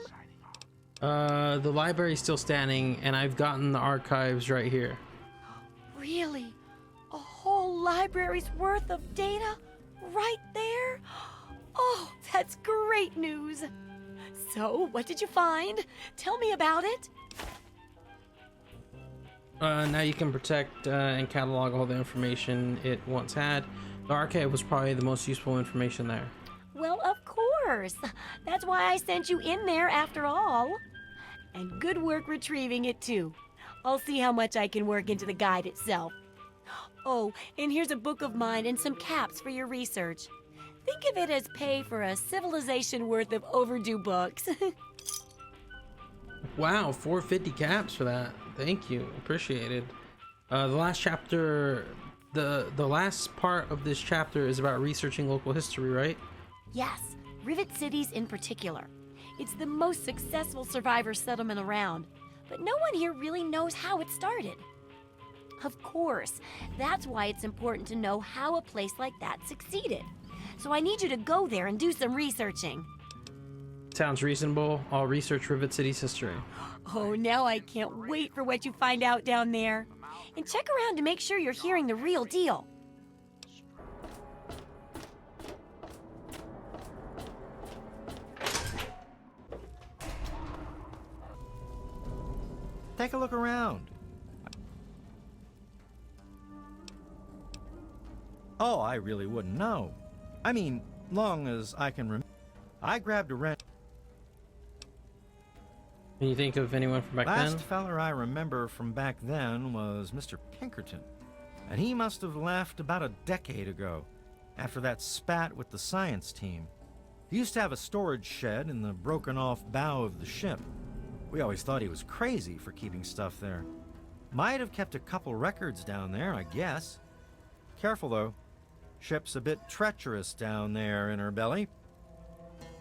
The library's still standing, and I've gotten the archives right here. Really? A whole library's worth of data? Right there? Oh, that's great news. So, what did you find? Tell me about it. Now you can protect and catalog all the information it once had. The archive was probably the most useful information there. Well, of course. That's why I sent you in there after all. And good work retrieving it, too. I'll see how much I can work into the guide itself. Oh, and here's a book of mine and some caps for your research. Think of it as pay for a civilization worth of overdue books. Wow, 450 caps for that. Thank you, appreciated. The last chapter, the last part of this chapter is about researching local history, right? Yes, Rivet Cities in particular. It's the most successful survivor settlement around, but no one here really knows how it started. Of course, that's why it's important to know how a place like that succeeded. So I need you to go there and do some researching. Sounds reasonable. I'll research Rivet City's history. Oh, now I can't wait for what you find out down there. And check around to make sure you're hearing the real deal. Take a look around. Oh, I really wouldn't know. I mean, long as I can remember. I grabbed a wrench. Can you think of anyone from back Last then? feller I remember from back then was Mr. Pinkerton. And he must have left about a decade ago, after that spat with the science team. He used to have a storage shed in the broken-off bow of the ship. We always thought he was crazy for keeping stuff there. Might have kept a couple records down there, I guess. Careful, though. Ship's a bit treacherous down there in her belly.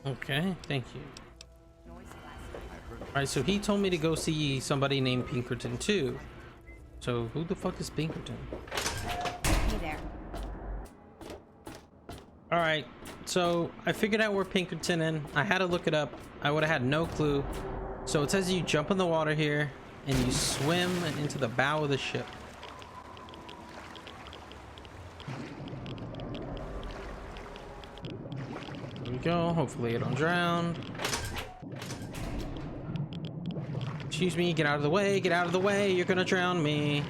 Okay, thank you. Alright, so he told me to go see somebody named Pinkerton too. So who the fuck is Pinkerton? Hey there. Alright, so I figured out where Pinkerton is. I had to look it up. I would have had no clue. So it says you jump in the water here and you swim into the bow of the ship. There we go. Hopefully I don't drown. Excuse me, get out of the way, get out of the way, you're gonna drown me.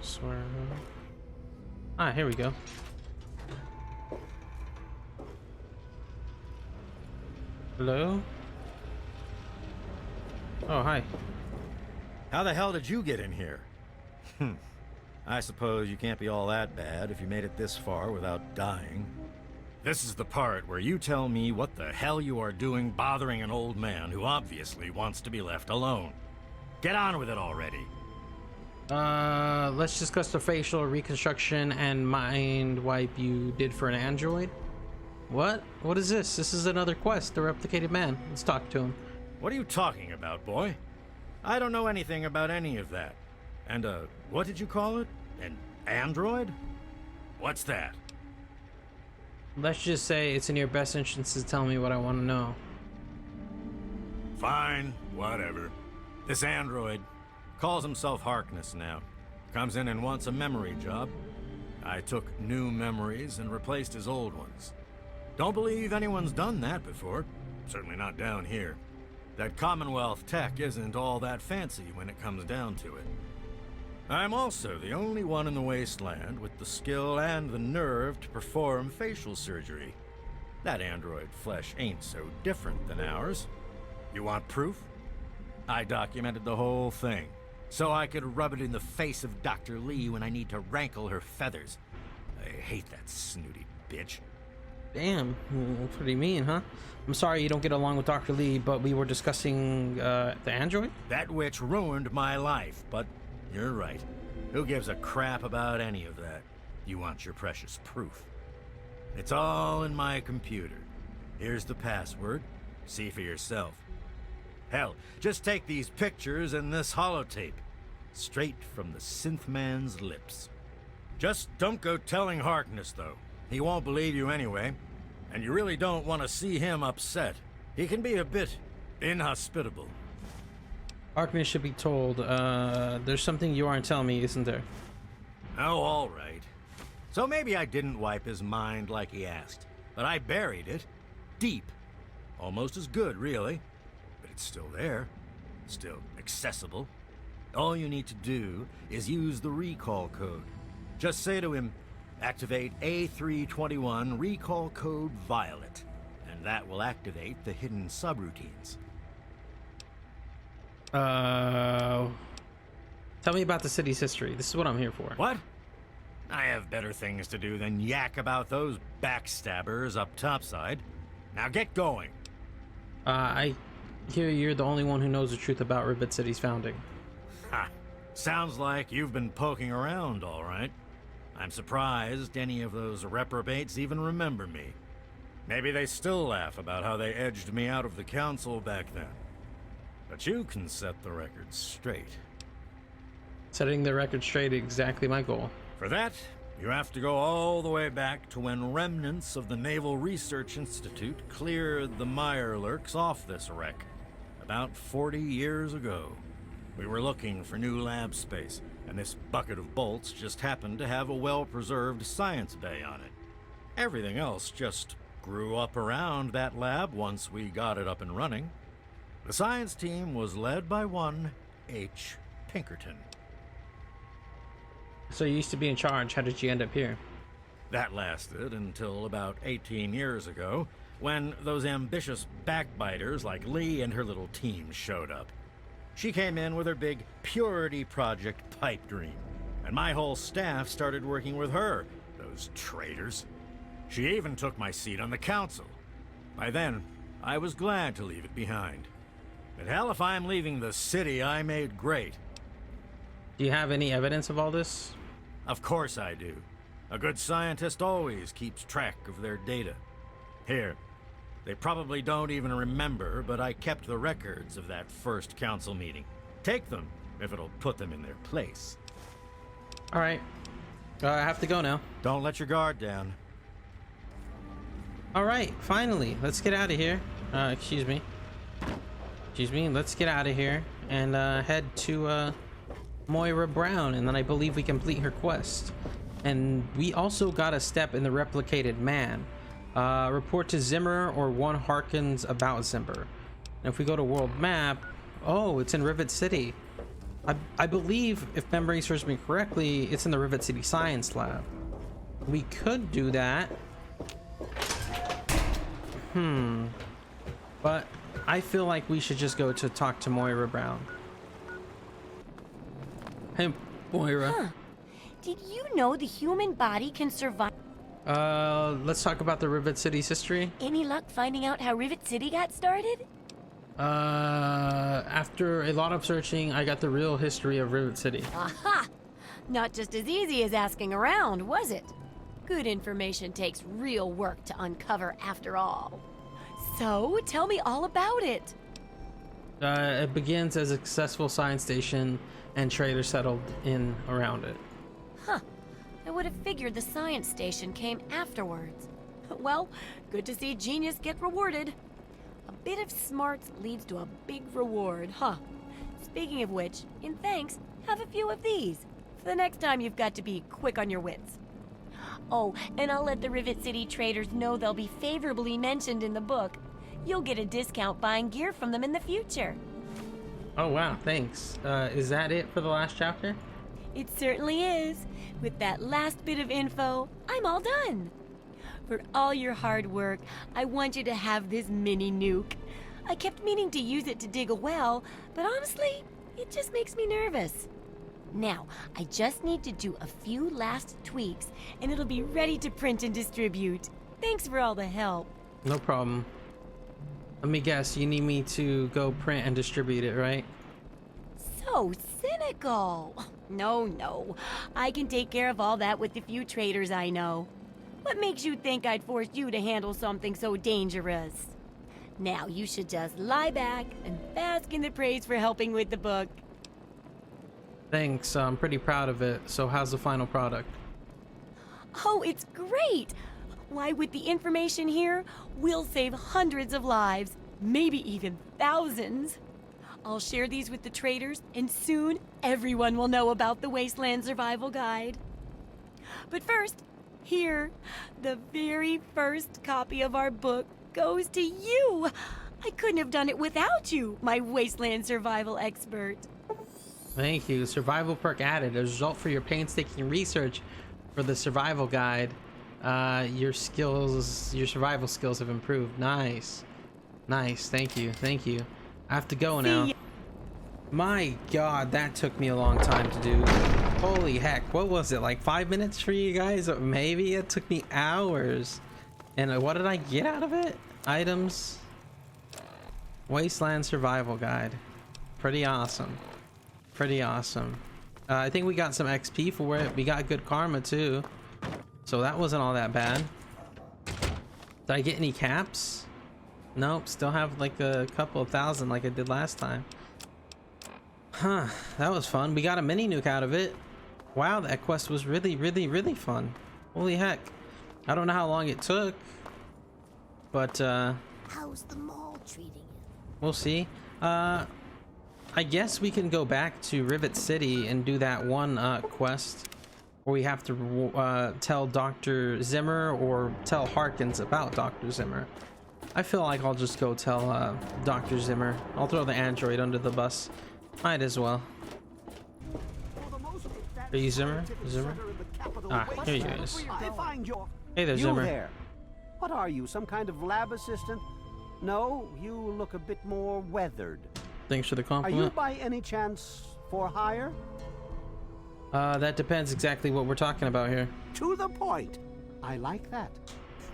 Swear. Ah, here we go. Hello? Oh, hi. How the hell did you get in here? I suppose you can't be all that bad if you made it this far without dying. This is the part where you tell me what the hell you are doing bothering an old man who obviously wants to be left alone. Get on with it already. Let's discuss the facial reconstruction and mind wipe you did for an android. What? What is this? This is another quest, the replicated man. Let's talk to him. What are you talking about, boy? I don't know anything about any of that. And, what did you call it? An android? What's that? Let's just say it's in your best interest to tell me what I want to know. Fine, whatever. This android calls himself Harkness now. Comes in and wants a memory job. I took new memories and replaced his old ones. Don't believe anyone's done that before. Certainly not down here. That Commonwealth tech isn't all that fancy when it comes down to it. I'm also the only one in the Wasteland with the skill and the nerve to perform facial surgery. That android flesh ain't so different than ours. You want proof? I documented the whole thing, so I could rub it in the face of Dr. Lee when I need to rankle her feathers. I hate that snooty bitch. Damn, pretty mean, huh? I'm sorry you don't get along with Dr. Lee, but we were discussing the android? That witch ruined my life, but you're right. Who gives a crap about any of that? You want your precious proof. It's all in my computer. Here's the password. See for yourself. Hell, just take these pictures and this holotape. Straight from the synth man's lips. Just don't go telling Harkness, though. He won't believe you anyway. And you really don't want to see him upset. He can be a bit inhospitable. Harkness should be told, there's something you aren't telling me, isn't there? Oh, all right. So maybe I didn't wipe his mind like he asked, but I buried it deep. Almost as good, really. But it's still there, still accessible. All you need to do is use the recall code. Just say to him, activate A321 recall code Violet, and that will activate the hidden subroutines. Tell me about the city's history. This is what I'm here for. What? I have better things to do than yak about those backstabbers up topside. Now get going. I hear you're the only one who knows the truth about Rivet City's founding. Ha! Sounds like you've been poking around, all right. I'm surprised any of those reprobates even remember me. Maybe they still laugh about how they edged me out of the council back then. But you can set the record straight. Setting the record straight is exactly my goal. For that, you have to go all the way back to when remnants of the Naval Research Institute cleared the Mirelurks off this wreck. About 40 years ago. We were looking for new lab space, and this bucket of bolts just happened to have a well-preserved science bay on it. Everything else just grew up around that lab once we got it up and running. The science team was led by one H. Pinkerton. So you used to be in charge. How did you end up here? That lasted until about 18 years ago, when those ambitious backbiters like Lee and her little team showed up. She came in with her big Purity Project pipe dream, and my whole staff started working with her, those traitors. She even took my seat on the council. By then, I was glad to leave it behind. But hell, if I'm leaving the city I made great. Do you have any evidence of all this? Of course I do. A good scientist always keeps track of their data. Here, they probably don't even remember, but I kept the records of that first council meeting. Take them, if it'll put them in their place. All right. I have to go now. Don't let your guard down. All right, finally. Let's get out of here. Excuse me. Let's get out of here and head to Moira Brown, and then I believe we complete her quest. And we also got a step in the replicated man. Report to Zimmer or one Harkins about Zimmer. And if we go to world map, oh, it's in Rivet City. I believe, if memory serves me correctly, it's in the Rivet City Science Lab. We could do that. But I feel like we should just go to talk to Moira Brown. Hey, Moira. Huh. Did you know the human body can survive? Let's talk about the Rivet City's history. Any luck finding out how Rivet City got started? After a lot of searching, I got the real history of Rivet City. Aha! Not just as easy as asking around, was it? Good information takes real work to uncover after all. So, tell me all about it. It begins as a successful science station, and traders settled in around it. Huh. I would have figured the science station came afterwards. Well, good to see genius get rewarded. A bit of smarts leads to a big reward, huh? Speaking of which, in thanks, have a few of these for the next time you've got to be quick on your wits. Oh, and I'll let the Rivet City traders know they'll be favorably mentioned in the book. You'll get a discount buying gear from them in the future. Oh wow, thanks. Is that it for the last chapter? It certainly is. With that last bit of info, I'm all done. For all your hard work, I want you to have this mini nuke. I kept meaning to use it to dig a well, but honestly, it just makes me nervous. Now, I just need to do a few last tweaks, and it'll be ready to print and distribute. Thanks for all the help. No problem. Let me guess, you need me to go print and distribute it, right? So cynical. No. I can take care of all that with the few traders I know. What makes you think I'd force you to handle something so dangerous? Now, you should just lie back and bask in the praise for helping with the book. Thanks, I'm pretty proud of it. So how's the final product? Oh, it's great! Why, with the information here, we'll save hundreds of lives, maybe even thousands. I'll share these with the traders, and soon everyone will know about the Wasteland Survival Guide. But first, here, the very first copy of our book goes to you. I couldn't have done it without you, my Wasteland survival expert. Thank you. Survival perk added. As a result for your painstaking research for the survival guide, your survival skills have improved. Nice. Thank you. I have to go now. My god, that took me a long time to do. Holy heck, what was it, like 5 minutes for you guys? Or maybe it took me hours. And what did I get out of it? Items. Wasteland survival guide. Pretty awesome. I think we got some XP for it. We got good karma too, so that wasn't all that bad. Did I get any caps? Nope, still have like a couple of thousand like I did last time. Huh, that was fun. We got a mini nuke out of it. Wow, that quest was really fun. Holy heck. I don't know how long it took, but How's the mall treating you? we'll see. I guess we can go back to Rivet City and do that one quest where we have to tell Dr. Zimmer or tell Harkins about Dr. Zimmer. I feel like I'll just go tell Dr. Zimmer. I'll throw the android under the bus. Might as well. Are you Zimmer? Ah, here he is. Hey there, Zimmer. There. What are you, some kind of lab assistant? No, you look a bit more weathered. Thanks for the Are compliment. you by any chance for hire? That depends exactly what we're talking about here. To the point. I like that.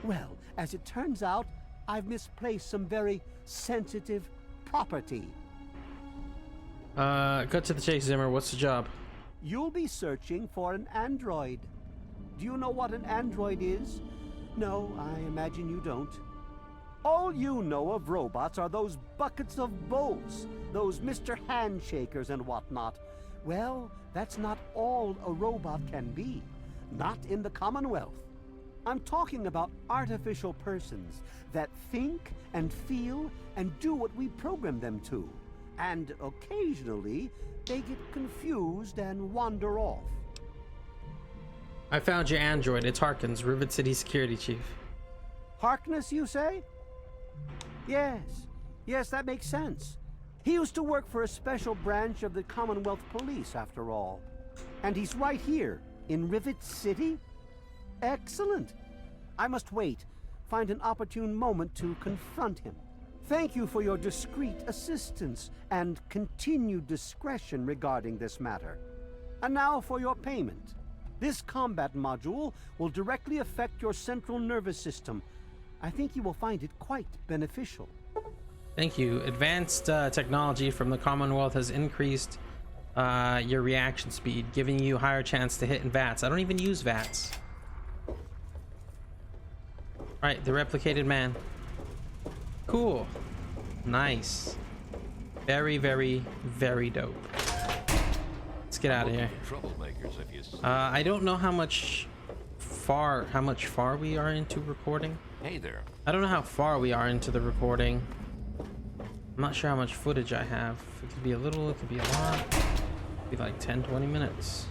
Well, as it turns out, I've misplaced some very sensitive property. Cut to the chase, Zimmer. What's the job? You'll be searching for an android. Do you know what an android is? No, I imagine you don't. All you know of robots are those buckets of bolts, those Mr. Handshakers and whatnot. Well, that's not all a robot can be. Not in the Commonwealth. I'm talking about artificial persons that think and feel and do what we program them to. And occasionally, they get confused and wander off. I found your android. It's Harkins, Rivet City Security Chief. Harkness, you say? Yes, that makes sense. He used to work for a special branch of the Commonwealth Police, after all. And he's right here, in Rivet City? Excellent. I must wait, find an opportune moment to confront him. Thank you for your discreet assistance and continued discretion regarding this matter. And now for your payment. This combat module will directly affect your central nervous system. I think you will find it quite beneficial. Thank you. Advanced technology from the Commonwealth has increased your reaction speed, giving you a higher chance to hit in VATS. I don't even use VATS. Alright, the replicated man. Cool. Nice. Very dope. Let's get out of here. I don't know how much far we are into recording. Hey there. I don't know how far we are into the recording. I'm not sure how much footage I have. It could be a little, it could be a lot. It could be like 10-20 minutes.